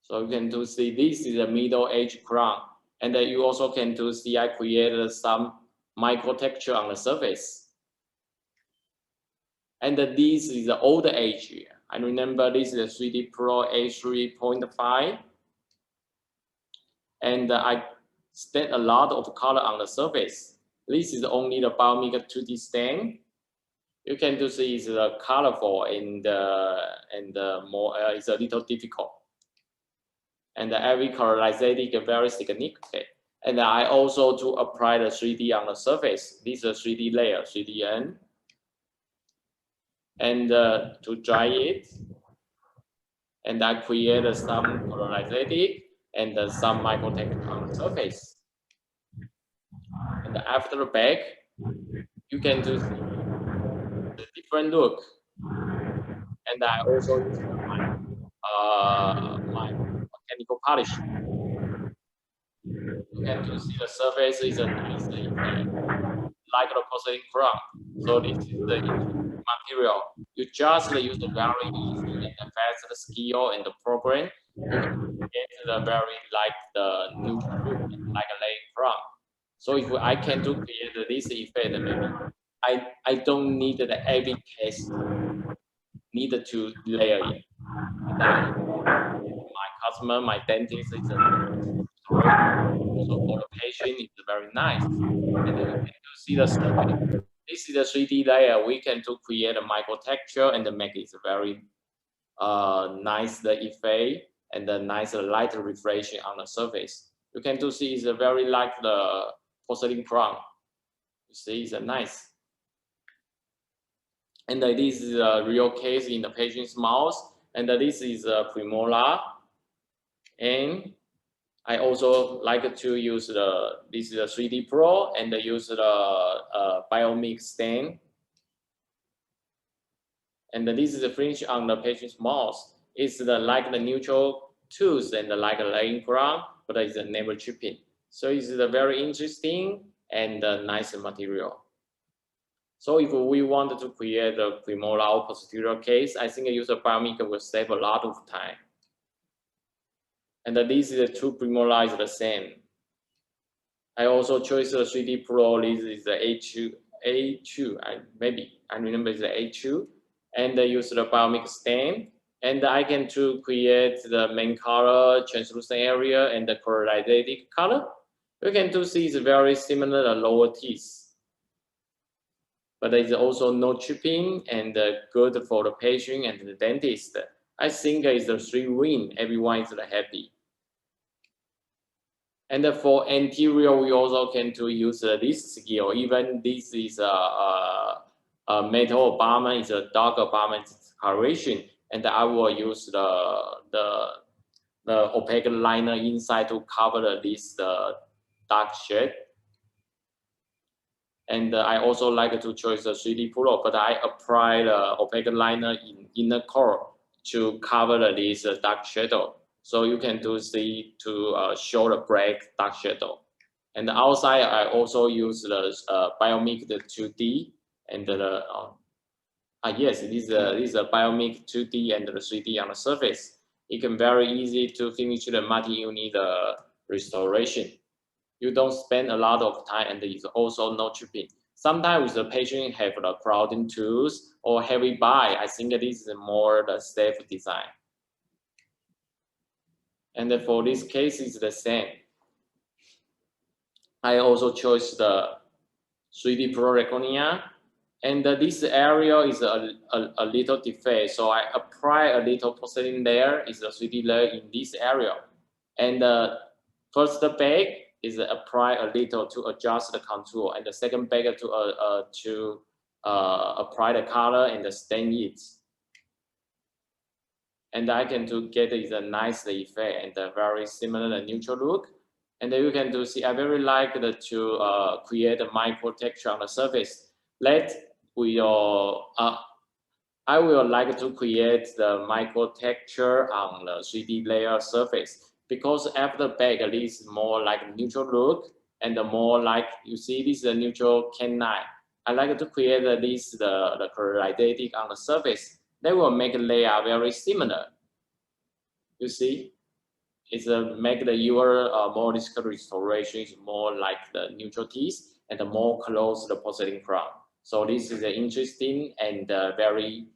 So you can see this is a middle edge crown. And you also can see I created some micro texture on the surface. And this is the older edge. I remember this is a 3D Pro A3.5. And I stain a lot of color on the surface. This is only the Biomic 2D stain. You can see it's colorful and more it's a little difficult. And every colorization is very significant. And I also to apply the 3D on the surface. This is a 3D layer, 3D. And to dry it, and I create some colorization and some micro texture on the surface. And after the bake, you can do the different look. And I also use my mechanical polish. You can see the surface is a nice effect, like the porcelain crown. So this is the material. You just use the very easy and fast skill and the program. You can get the very like the neutral look, like a laying crown. So if I can create this effect, maybe I don't need the every case need to layer it. My customer, my dentist is also for the patient it's very nice. And you can see the surface. This is a 3D layer. We can create a micro texture and make it very nice the effect and the nice light reflection on the surface. You can see it's very like the porcelain crown. You see, it's nice. And this is a real case in the patient's mouth. And this is a premolar. And I also like to use this is a 3D Pro and use the Biomic stain. And this is the finish on the patient's mouth. It's like the neutral tooth and like a laying crown, but it's never chipping. So it's a very interesting and nice material. So if we want to create a premolar or posterior case, I think use a Biomic will save a lot of time. And this is the two premolar is the same. I also chose the 3D Pro. This is the A2. Maybe I remember it's the A2, and I use the Biomic stain. And I can create the main color, translucent area, and the colorized color. You can see it's very similar to lower teeth. But there is also no chipping and good for the patient and the dentist. I think it's a 3-win. Everyone is happy. And for anterior, we also can use this skill. Even this is a metal abutment, it's a dark abutment coloration, and I will use the opaque liner inside to cover this dark shade. And I also like to choose the 3D Pro, but I apply the opaque liner in inner core to cover this dark shadow. So you can see to show the black dark shadow. And outside, I also use the Biomic 2D and Yes, this is a Biomic 2D and the 3D on the surface. It can very easy to finish the multi-unit restoration. You don't spend a lot of time, and it's also no tripping. Sometimes the patient have the crowding tools or heavy buy. I think this is more the safe design. And for this case, it's the same. I also chose the 3D Pro Reconia, and this area is a little defect, so I apply a little porcelain layer, is a 3D layer in this area. And the first bag is apply a little to adjust the contour, and the second bag to apply the color and stain it. And I can do get is a nice effect and a very similar neutral look. And then you can do see, I very like to create a micro texture on the surface. I will like to create the micro texture on the 3D layer surface, because after the bag, it is more like neutral look and the more like, you see this is a neutral canine. I like to create the correlative on the surface. They will make a layer very similar. You see? It's make your morisco restoration is more like the neutral teeth and the more close the porcelain crown. So this is an interesting and very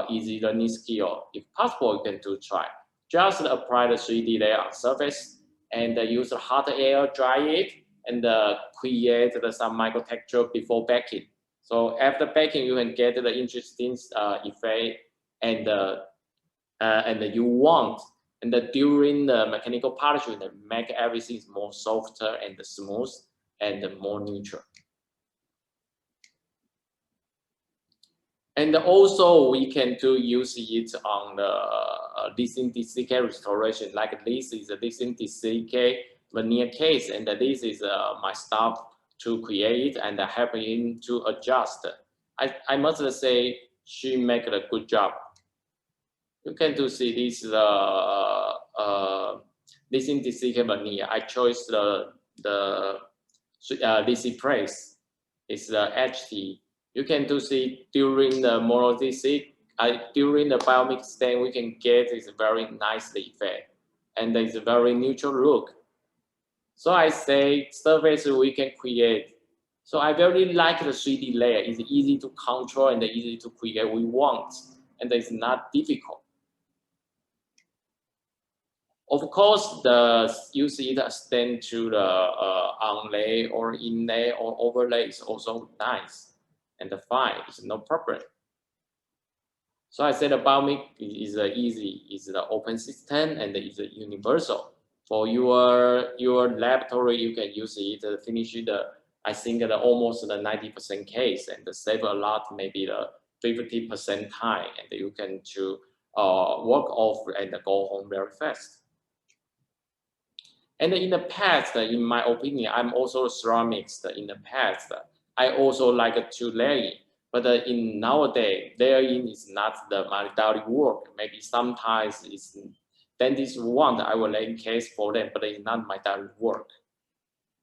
easy learning skill. If possible, you can try. Just apply the 3D layer on surface and use the hot air, dry it, and create some micro texture before baking. So after baking, you can get the interesting effect and you want. And during the mechanical polishing, make everything more softer and smooth and more neutral. And also we can use it on the DCK restoration. Like this is a DCK veneer case, and this is my staff to create and help him to adjust. I must say she make a good job. You can see this this in DCK veneer. I chose the DC press. It's the HT. You can see during the mono DC, during the Biomic stain, we can get this very nice effect, and it's a very neutral look. So I say surface we can create. So I very like the 3D layer. It's easy to control and easy to create we want, and it's not difficult. Of course, you see the stain to the onlay or inlay or overlay is also nice and fine. It's no problem. So I said the Biomic is easy, is the open system and is universal. For your laboratory, you can use it to finish I think almost the 90% case and save a lot, maybe the 50% time, and you can work off and go home very fast. And in the past, in my opinion, I'm also ceramics. In the past, I also like to layering, but in nowadays, layering is not my daily work. Maybe sometimes it's dentists want I will lay in case for them, but it's not my daily work.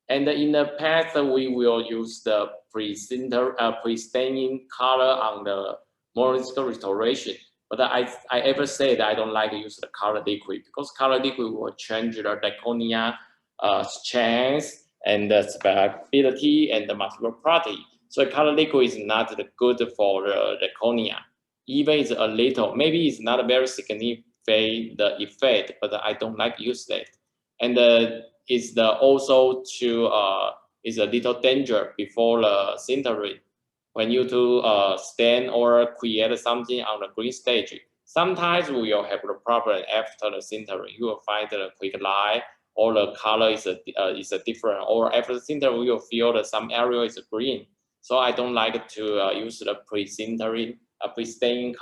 And in the past, we will use the pre-staining color on the morisco restoration. But I ever say that I don't like to use the color liquid, because color liquid will change the zirconia strength and the stability and the material property. So color liquid is not good for the zirconia. Even it's a little, maybe it's not a very significant the effect, but I don't like to use that. And is also is a little danger before the sintering. When you stand or create something on the green stage, sometimes we will have a problem after the sintering. You will find the quick line or the color is different, or after the sintering, we will feel that some area is green. So I don't like to use the pre-sintering, pre-stain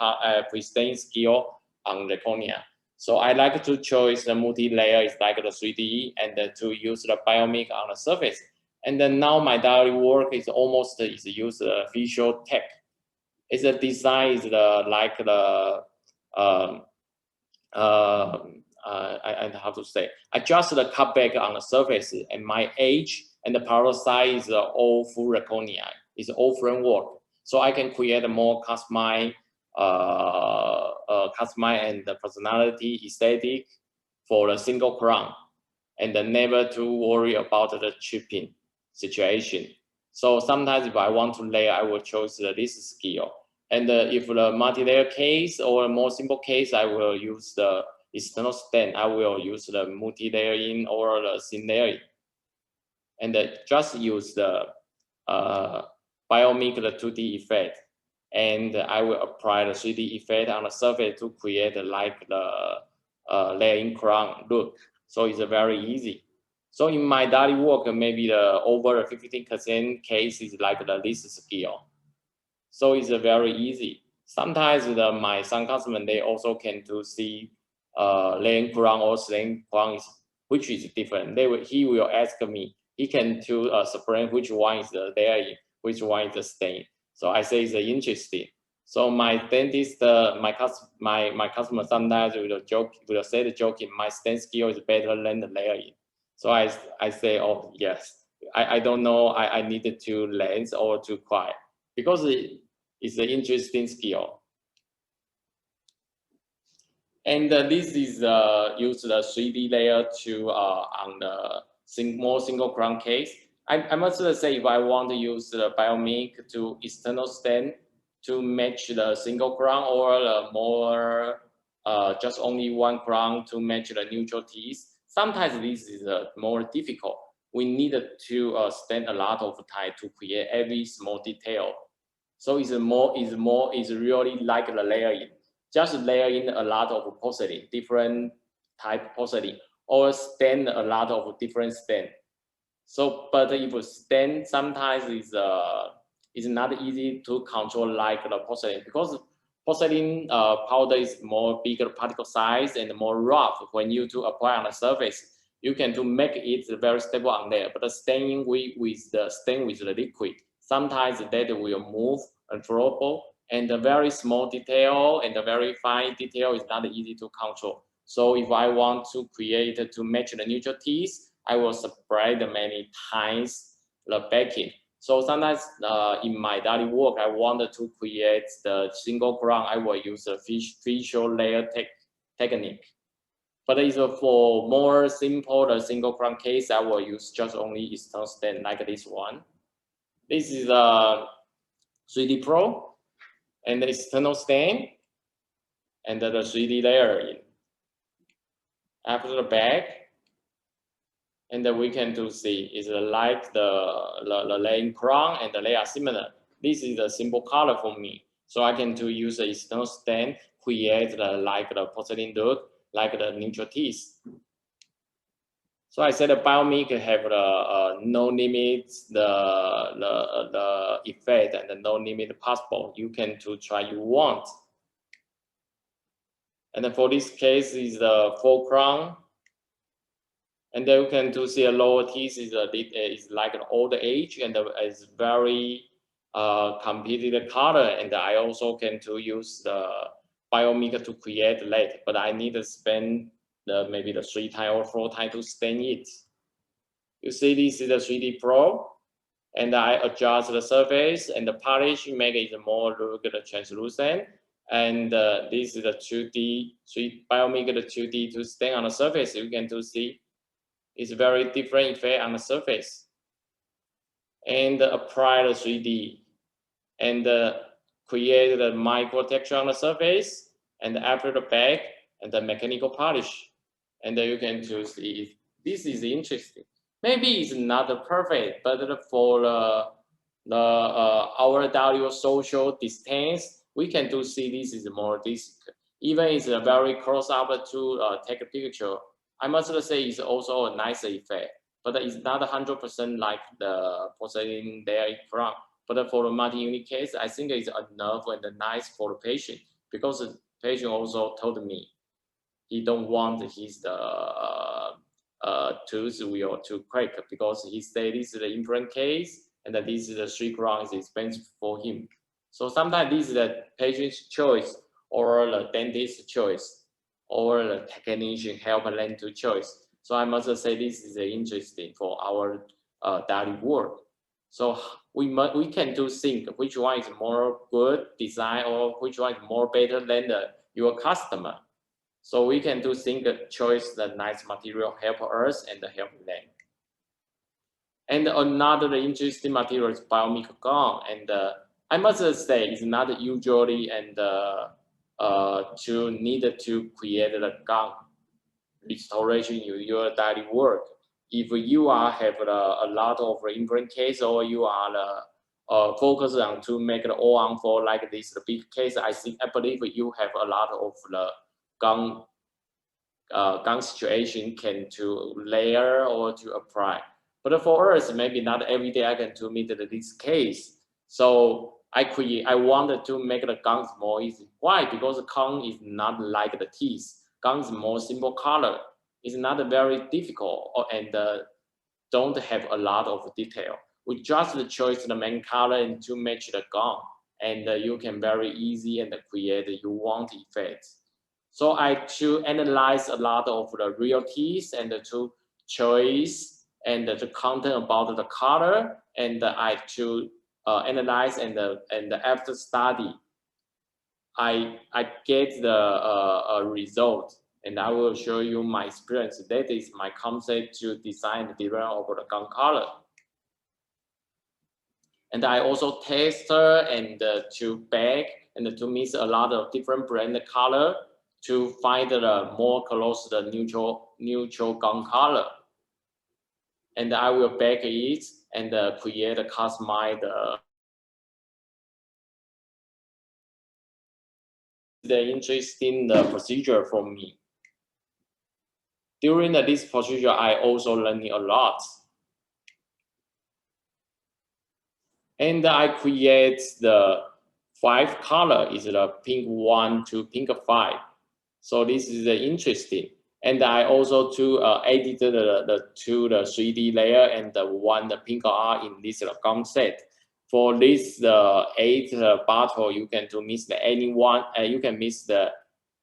skill on the cornea. So I like to choose the multi-layer, is like the 3D, and to use the Biomic on the surface. And then now my daily work is almost use visual tech. It's a design is like the I have to say, adjust the cutback on the surface, and my edge and the power size is all full zirconia. It's all framework, so I can create a more customized customize and the personality aesthetic for a single crown, and never to worry about the chipping situation. So sometimes if I want to layer, I will choose this skill. And if the multi-layer case or a more simple case, I will use the external stand. I will use the multi-layering or the thin layering. And just use the Biomic, the 2D effect. And I will apply the 3D effect on the surface to create like the layering crown look. So it's very easy. So in my daily work, maybe the over 15% case is like this skill. So it's very easy. Sometimes some customers, they also can to see laying crown or slaying crown which is different. He will ask me. He can to separate which one is the layering, which one is the stain. So I say it's interesting. So my dentist, my customer sometimes will say the joking, my stain skill is better than the layering. So I say, oh yes, I don't know, I needed to lens or to quiet because it's an interesting skill. And this is use the 3D layer to on the more single crown case. I must say, if I want to use the Biomic to external stand to match the single crown or more just only one crown to match the neutral teeth, sometimes this is more difficult. We need to spend a lot of time to create every small detail. So it's really like the layering. Just layering a lot of porcelain, different type porcelain, or stain a lot of different stain. So, but if stain sometimes is not easy to control like the porcelain, because porcelain powder is more bigger particle size and more rough when you to apply on the surface. You can to make it very stable on there, but the staining with the liquid, sometimes that will move uncontrollable, and the very small detail and the very fine detail is not easy to control. So if I want to create to match the neutral teeth, I will spread many times the backing. So sometimes in my daily work, I wanted to create the single crown. I will use a facial layer technique. But if for more simple the single crown case, I will use just only external stand like this one. This is a 3D Pro and the external stand and the 3D layering. After the back, and then we can to see is like the laying crown and the layer similar. This is a simple color for me, so I can to use the external stand, create like the porcelain look, like the neutral teeth. So I said the Biomic have the no limits, the effect and the no limit possible. You can to try you want. And then for this case is the full crown. And then you can to see a lower teeth is like an old age and is very competitive color. And I also can to use the Biomic to create late, but I need to spend maybe the 3 times or 4 times to stain it. You see, this is the 3D Pro, and I adjust the surface and the polish, make it more look translucent. And this is the 2D, Biomic the 2D to stain on the surface. You can to see it's very different effect on the surface. And apply the 3D and create the micro texture on the surface, and after the back and the mechanical polish. And you can choose if this is interesting. Maybe it's not perfect, but for our daily social distance, we can do see this is more this. Even it's a very close up to take a picture. I must say it's also a nice effect, but it's not 100% like the porcelain layer crown. But for the multi-unit case, I think it's enough and nice for the patient, because the patient also told me he don't want his tooth will to crack, because he said this is the implant case and that this is the 3 crown is expensive for him. So sometimes this is the patient's choice or the dentist's choice or the technician help them to choice. So I must say this is interesting for our daily work. So we can do think which one is more good design or which one is more better than your customer. So we can do think choice the nice material help us and help them. And another interesting material is Biomic gum, and I must say it's not usually and to need to create the gum restoration in your daily work. If you are have a lot of implant case or you are focus on to make it all on for like this the big case, I believe you have a lot of the gum situation can to layer or to apply. But for us, maybe not every day I can to meet this case. So I wanted to make the guns more easy. Why? Because Kang is not like the teeth. Kang is more simple color. It's not very difficult and don't have a lot of detail. We just choose the main color and to match the gun, and you can very easy and create you want effect. So I to analyze a lot of the real teeth and to choice and the content about the color, and I to analyze and after study, I get the result, and I will show you my experience. That is my concept to design the design of the gun color. And I also test and to bag and to mix a lot of different brand color to find the more close to the neutral gun color. And I will bag it and create a customized the interesting procedure for me. During this procedure, I also learning a lot. And I create the 5 color is the pink 1 to pink 5. So this is interesting. And I also to edited the 3D layer and the 1 the pink R in this gum set. For this 8 bottle, you can to mix the anyone. You can mix the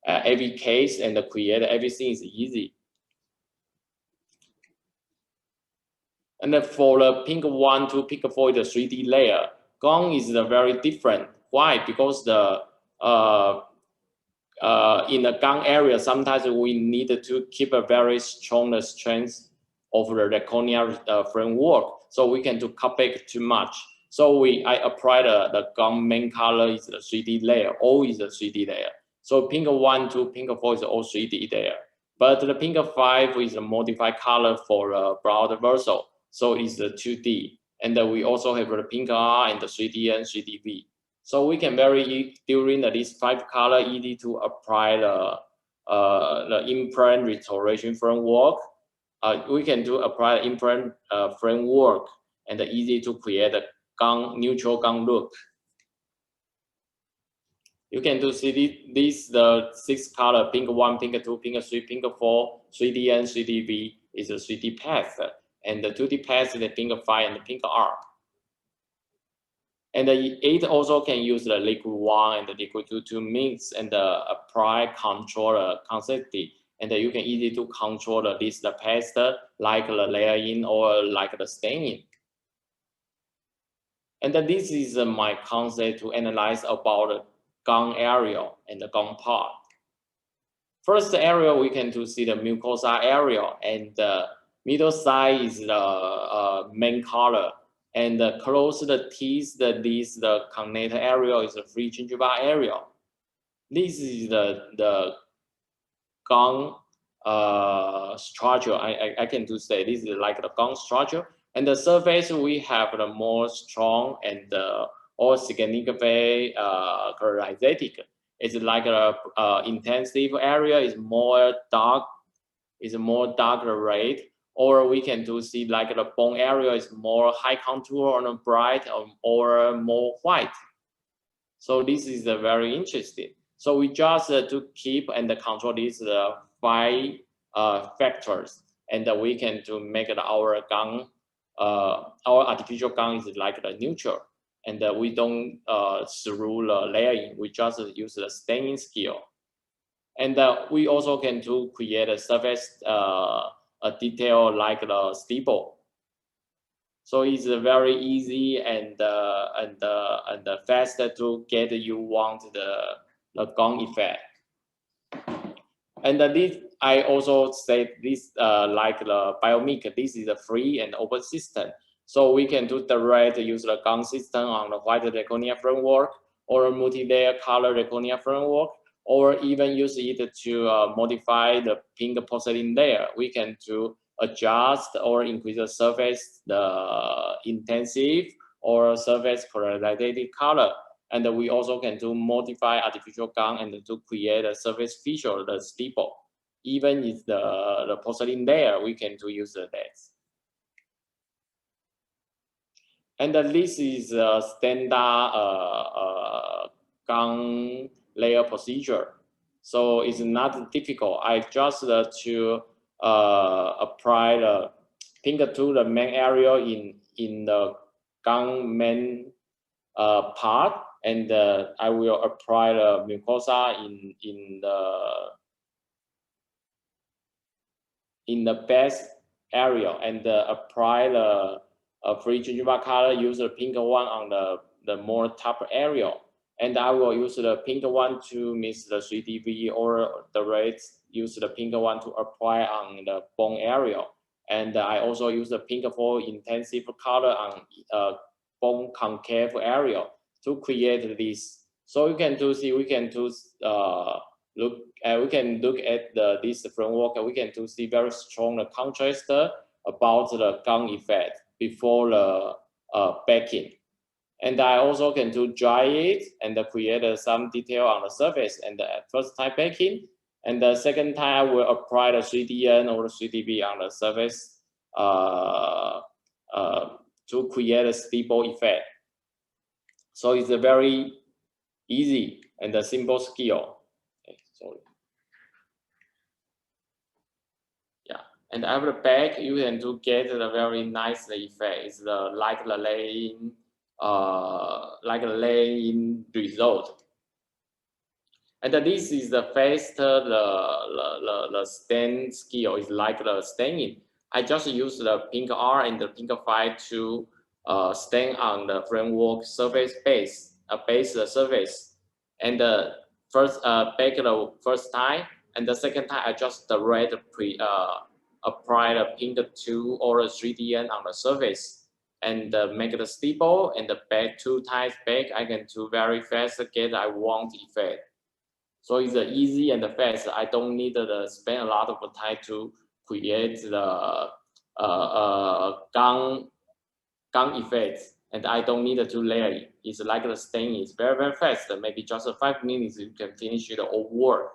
every case and create everything is easy. And then for the pink 1 to pink 4, the 3D layer, gum is very different. Why? Because the in the gum area, sometimes we need to keep a very strong strength of the reconia framework, so we can do cut back too much. So I apply the gum main color is the 3D layer, all is the 3D layer. So pink 1 to pink 4 is all 3D layer. But the pink 5 is a modified color for broad versal, so it's the 2D. And we also have the pink R and the 3D and 3DV. So we can during this 5 color easy to apply the implant restoration framework. We can apply the implant framework and easy to create a neutral gun look. You can see this the 6 color, pink 1, pink 2, pink 3, pink 4, 3D and 3DV is a 3D path, and the 2D path is the pink 5 and the pink R. And it also can use the liquid 1 and the liquid 2 to mix and apply control consistency. And you can easily to control this the paste like the layering or like the staining. And this is my concept to analyze about the gum area and the gum part. First area we can to see the mucosa area, and the middle side is the main color. And close the teeth, the connector area is the free gingiva area. This is the gum structure. I can to say this is like the gum structure. And the surface we have the more strong and or significantly characteristic. It's like a intensive area is more dark, red. Or we can do see like the bone area is more high contour or bright or more white. So this is very interesting. So we just to keep and control these 5 factors, and we can to make our gum, our artificial gum is like the neutral, and we don't through the layering. We just use the staining skill, and we also can to create a surface a detail like the steeple. So it's very easy and faster to get you want the gong effect. And this I also say this like the Biomic, this is a free and open system. So we can do direct use the gong system on the white zirconia framework or multi-layer color zirconia framework, or even use it to modify the pink porcelain layer. We can to adjust or increase the surface, the intensive or surface polarized color. And we also can do modify artificial gum and to create a surface feature, the stipple. Even if the porcelain layer, we can do use that. And this is a standard gum layer procedure. So it's not difficult. I just to apply the pink to the main area in the gum main part, and I will apply the mucosa in the base area, and apply the free gingiva color. Use the pink one on the more top area, and I will use the pink one to mix the 3dV, or the red use the pink one to apply on the bone area, and I also use the pink for intensive color on bone concave area to create this. So you can see, we can do we can look at this framework, and we can see very strong contrast about the gum effect before the baking. And I also can do dry it and create some detail on the surface, and the first time baking, and the second time I will apply the 3DN or 3DB on the surface to create a stable effect. So it's a very easy and a simple skill. Okay, sorry. Yeah, and after the back, you can to get a very nice effect. It's like the laying result. And this is the faster the stain skill is like the staining. I just use the pink R and the pink 5 to stain on the framework surface base surface, and first bake the first time, and the second time I just the red apply the pink 2 or 3DN on the surface, and make the stipple, and the back 2 times back. I can do very fast get I want effect. So it's easy and fast. I don't need to spend a lot of time to create the gum effects, and I don't need to layer it. It's like the stain is very, very fast. Maybe just 5 minutes you can finish the whole work.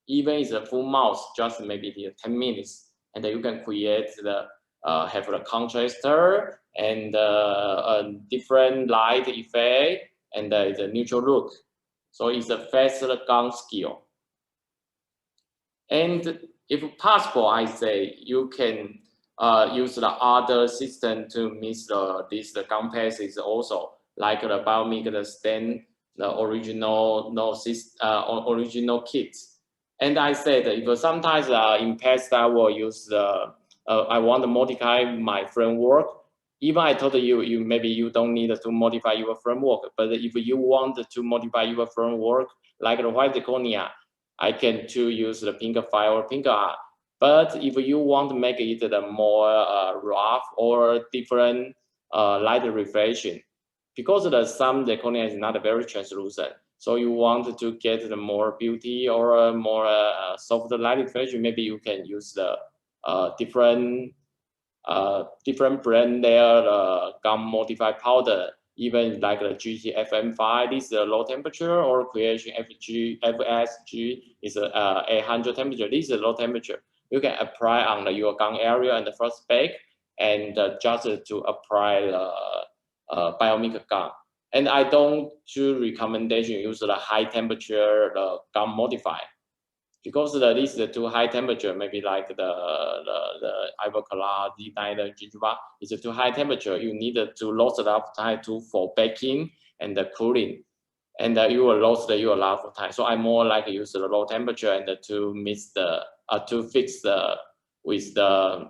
Even it's a full mouth, just maybe 10 minutes, and you can create the have the contraster and a different light effect, and the neutral look. So it's a faster gum skill. And if possible, I say you can use the other system to mix the gum pastes also, like the Biomic, the stain, the original original kits. And I said if sometimes in past I will use the I want to modify my framework. Even I told you maybe you don't need to modify your framework, but if you want to modify your framework like the white zirconia, I can to use the pink 5 or pink R. But if you want to make it more rough or different light reflection, because some zirconia is not very translucent, so you want to get the more beauty or more soft light reflection, maybe you can use the different brand there gum modified powder, even like the GTFM5. This is a low temperature, or creation FSG is a 800 temperature. This is a low temperature. You can apply on your gum area in the first bake, and just to apply the Biomic gum. And I don't do recommendation use the high temperature gum modifier, because this is too high temperature. Maybe like the Ivoclar D9 gingiva is too high temperature. You need to lose a lot of time for baking and the cooling, and you will lose your lot of time. So I more like use the low temperature and to mix the to fix the with the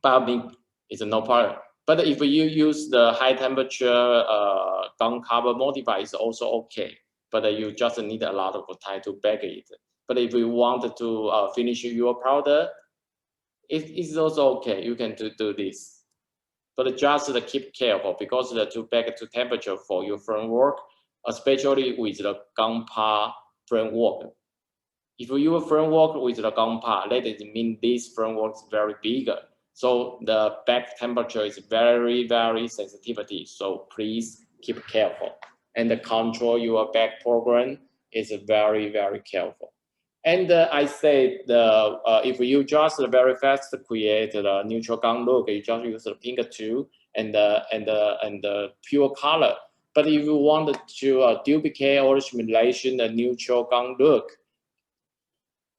Biomic is no problem. But if you use the high temperature gum cover modifier, it's also okay. But you just need a lot of time to bake it. But if you want to finish your powder, it's also okay. You can do this. But just keep careful because to bake to temperature for your framework, especially with the gunpowder framework. If you framework with the gunpowder, that means this framework is very big. So the back temperature is very, very sensitivity. So please keep careful and control your back program is very, very careful. And I say if you just very fast create the neutral gun look, you just use the pink tool and the pure color. But if you want to duplicate or simulation the neutral gun look,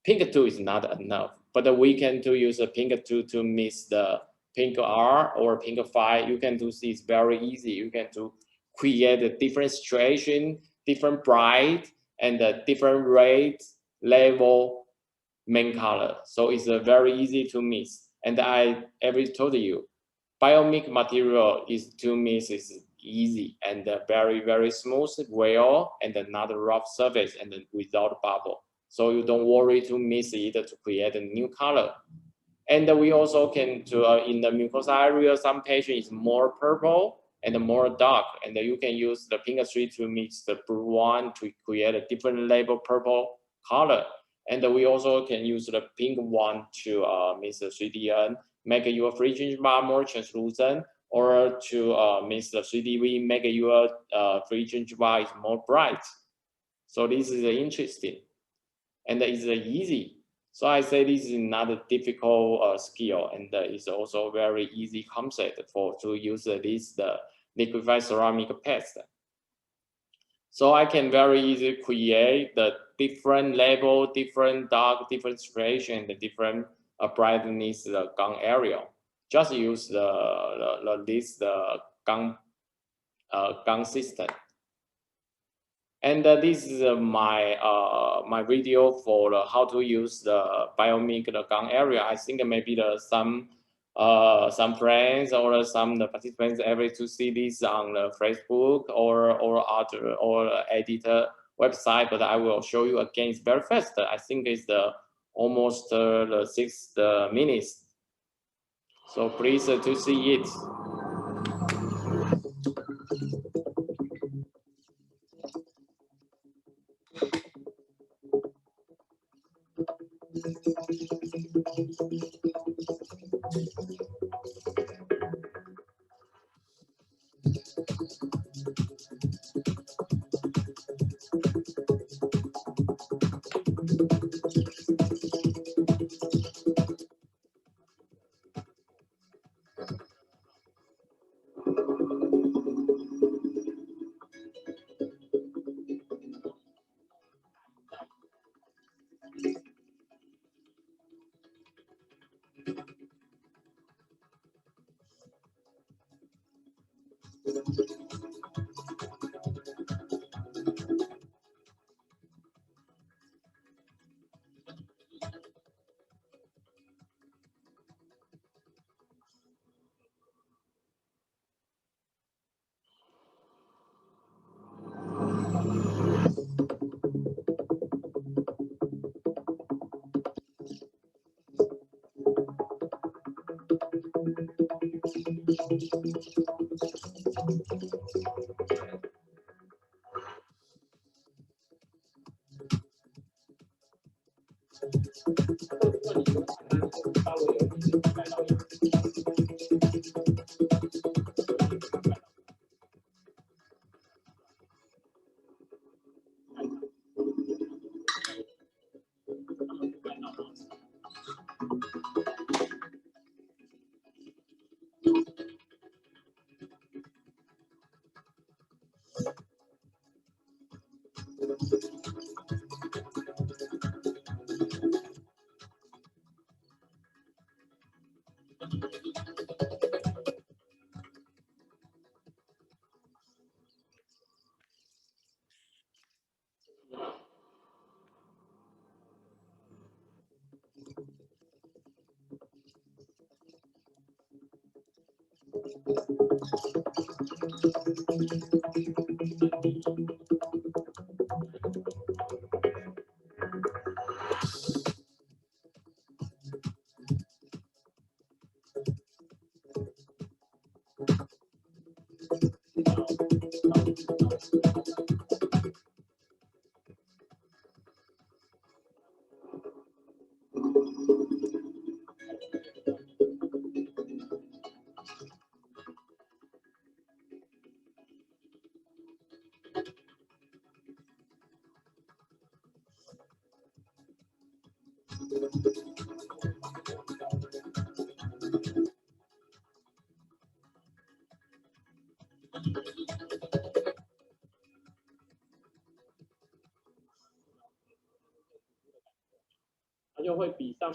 pink tool is not enough. But we can use a pink tool to mix the pink R or pink 5. You can do this very easy. You can create a different situation, different bright, and a different rate level main color. So it's very easy to mix. And I ever told you, Biomic material is to mix is easy and very, very smooth, well, and not rough surface and without bubble. So you don't worry to mix it to create a new color. And we also can in the mucosa area, some patient is more purple and more dark, and you can use the pink 3 to mix the blue 1 to create a different label purple color. And we also can use the pink 1 to mix the 3DN, make your free gingiva more translucent, or to mix the 3DV, make your free gingiva is more bright. So this is interesting, and it's easy. So I say this is not a difficult skill, and it's also very easy concept to use this liquefied ceramic paste. So I can very easily create the different level, different dark, different saturation, and different brightness gun area. Just use this gun system. And this is my video for how to use the Biomic gun area. I think maybe some friends or some participants able to see this on the Facebook or other or editor website. But I will show you again. It's very fast. I think it's almost the 6 minutes. So please to see it. 它就会比上。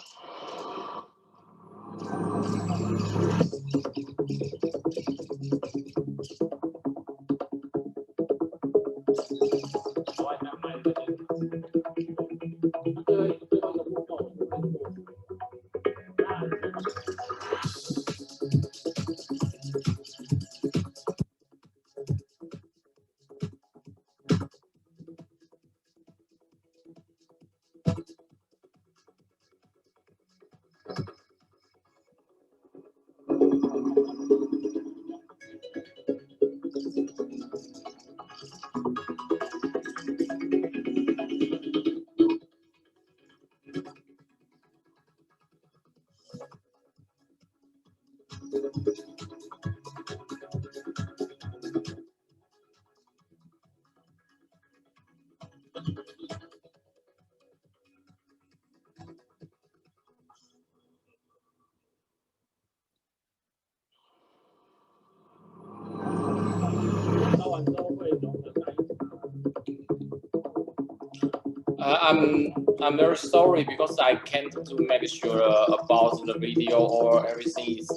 I'm very sorry because I can't to make sure about the video or everything is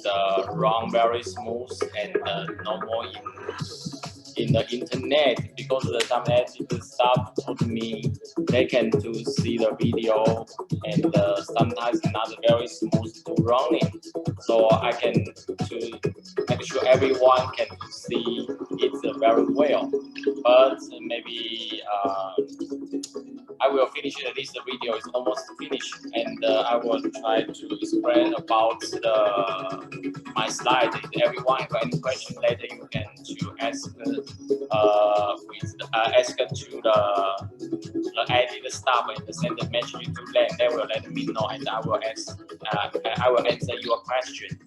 run very smooth and normal in the internet, because some editor staff told me they can to see the video and sometimes not very smooth to run it. So I can to make sure everyone can see it very well. But maybe I will finish this video. It's almost finished, and I will try to explain about my slide. If everyone have any question later, you can to ask ask to the editor staff and send a message to them. They will let me know, and I will answer your question.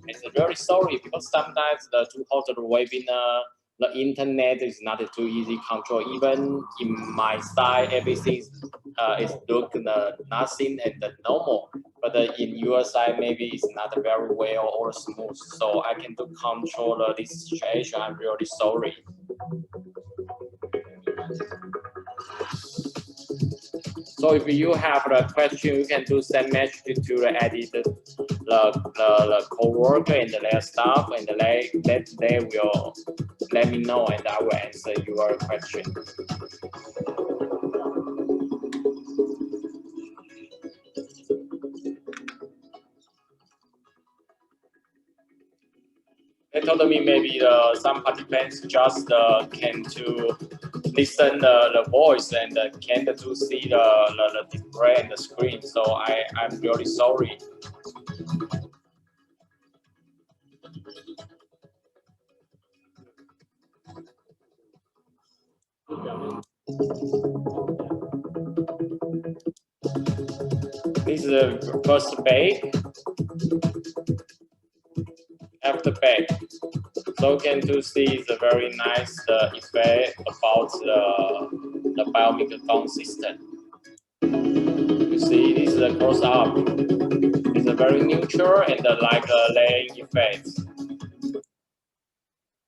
And very sorry because sometimes to host the webinar, the internet is not too easy control. Even in my side, everything is look nothing and normal. But in your side, maybe it's not very well or smooth. So I can do control this situation. I'm really sorry. So if you have a question, you can do send message to the editor, the co-worker and their staff, and they will let me know, and I will answer your question. They told me maybe some participants just can to listen the voice and can't to see the display and the screen. So I'm really sorry. This is the first bake. After bake, so you can to see the very nice effect about the Biomic phone system. You see, this is a close up. It's a very neutral and like a layering effect.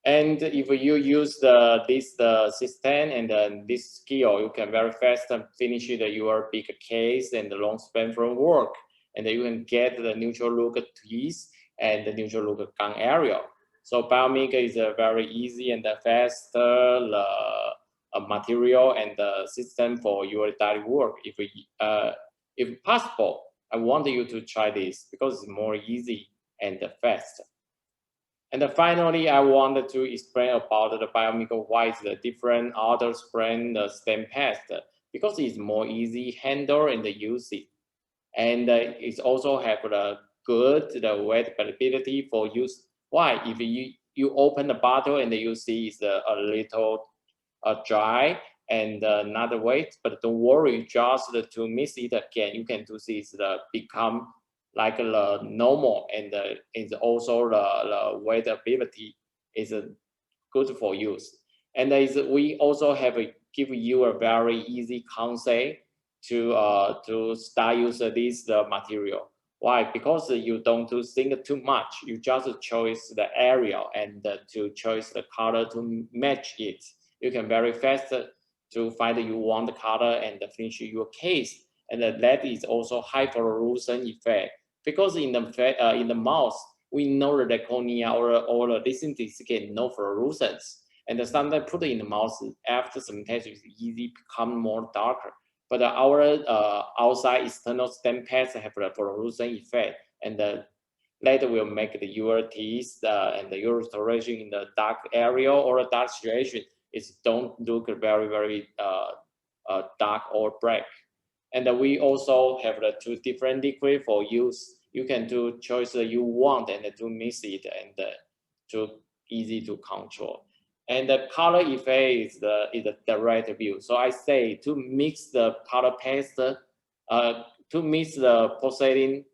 And if you use this system and this skill, you can very fast finish your big case and the long span from work, and you can get the neutral look twist and the neutral look Kang area. So Biomic is a very easy and fast material and system for your daily work. If possible, I want you to try this because it's more easy and fast. And then finally, I wanted to explain about the Biomic Huayi, the different other brand stem paste, because it's more easy handle and use it. And it also have the good weight availability for use. Why? If you open the bottle and you see it's a little dry and not weight, but don't worry, just to mix it again, you can do this become like the normal, and it's also the weight ability is good for use. And we also have give you a very easy concept to start use this material. Why? Because you don't think too much. You just choose the area and to choose the color to match it. You can very fast to find you want the color and finish your case. And that is also high fluorescent effect, because in the mouth we know that the cornea or the listening get no fluorescence, and sometimes put it in the mouth after some time it's easy become more darker. But our outside external stem pads have a fluorescent effect, and that will make your teeth and your restoration in the dark area or a dark situation don't look very dark or black. And we also have the two different liquid for use. You can do choice that you want and to mix it and to easy to control. And the color effect is the direct view. So I say to mix the color paste, to mix the porcelain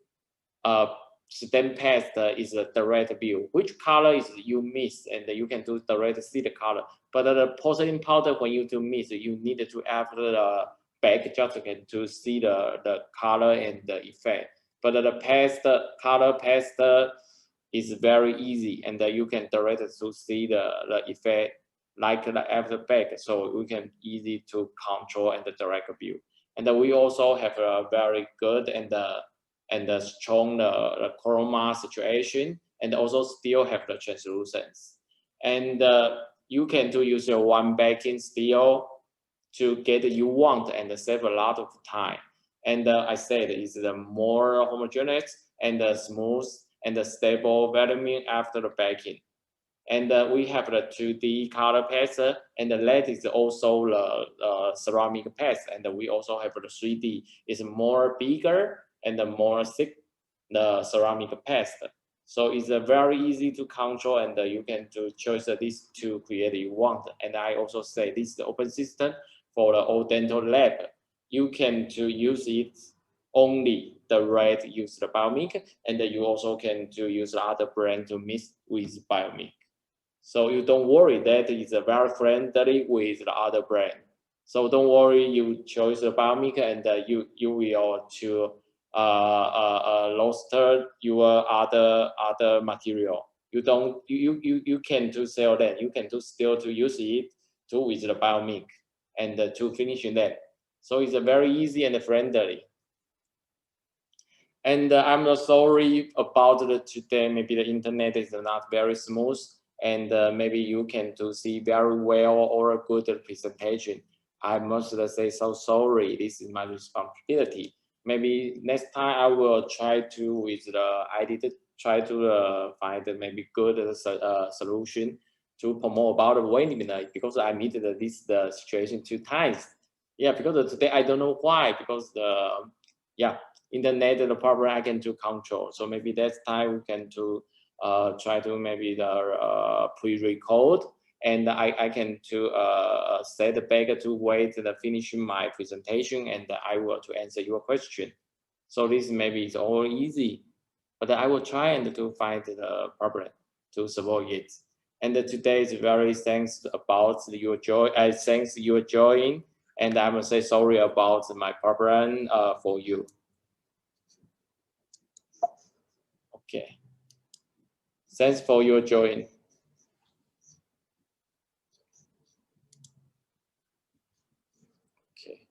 stem paste is a direct view. Which color is you mix, and you can do direct see the color. But the porcelain powder, when you do mix, you need to after the back just to see the color and the effect. But the paste color paste is very easy, and you can direct to see the effect like the after back, so we can easy to control and the direct view. And we also have a very good and strong the chroma situation, and also still have the translucence. And you can use your one backing still to get you want and save a lot of time. And I said it's the more homogeneous and smooth and stable vitamin after the baking. And we have the 2D color paste, and that is also the ceramic paste. And we also have the 3D, it's more bigger and more thick, the ceramic paste. So it's very easy to control, and you can choose this to create you want. And I also say this is the open system for the old dental lab. You can use it only the red use the Biomic, and you also can use the other brand to mix with Biomic. So you don't worry, that is a very friendly with the other brand. So don't worry, you choose the Biomic, and you will to roster your other material. You can to sell that. You can still to use it to with the Biomic and to finish that. So it's very easy and friendly. And I'm sorry about today. Maybe the internet is not very smooth, and maybe you can see very well or a good presentation. I must say so sorry. This is my responsibility. Maybe next time I will try to with the Aidite try to find maybe good solution to promote about the webinar, because I meet this situation 2 times. Yeah, because today I don't know why, because internet the problem I can control. So maybe that's time we can try to maybe the pre-record, and I can set back to wait to finish my presentation, and I will to answer your question. So this maybe is all easy, but I will try and to find the problem to solve it. And today is very thanks about your joy. Thanks your joining, and I must say sorry about my problem for you. Okay. Thanks for your join. Okay.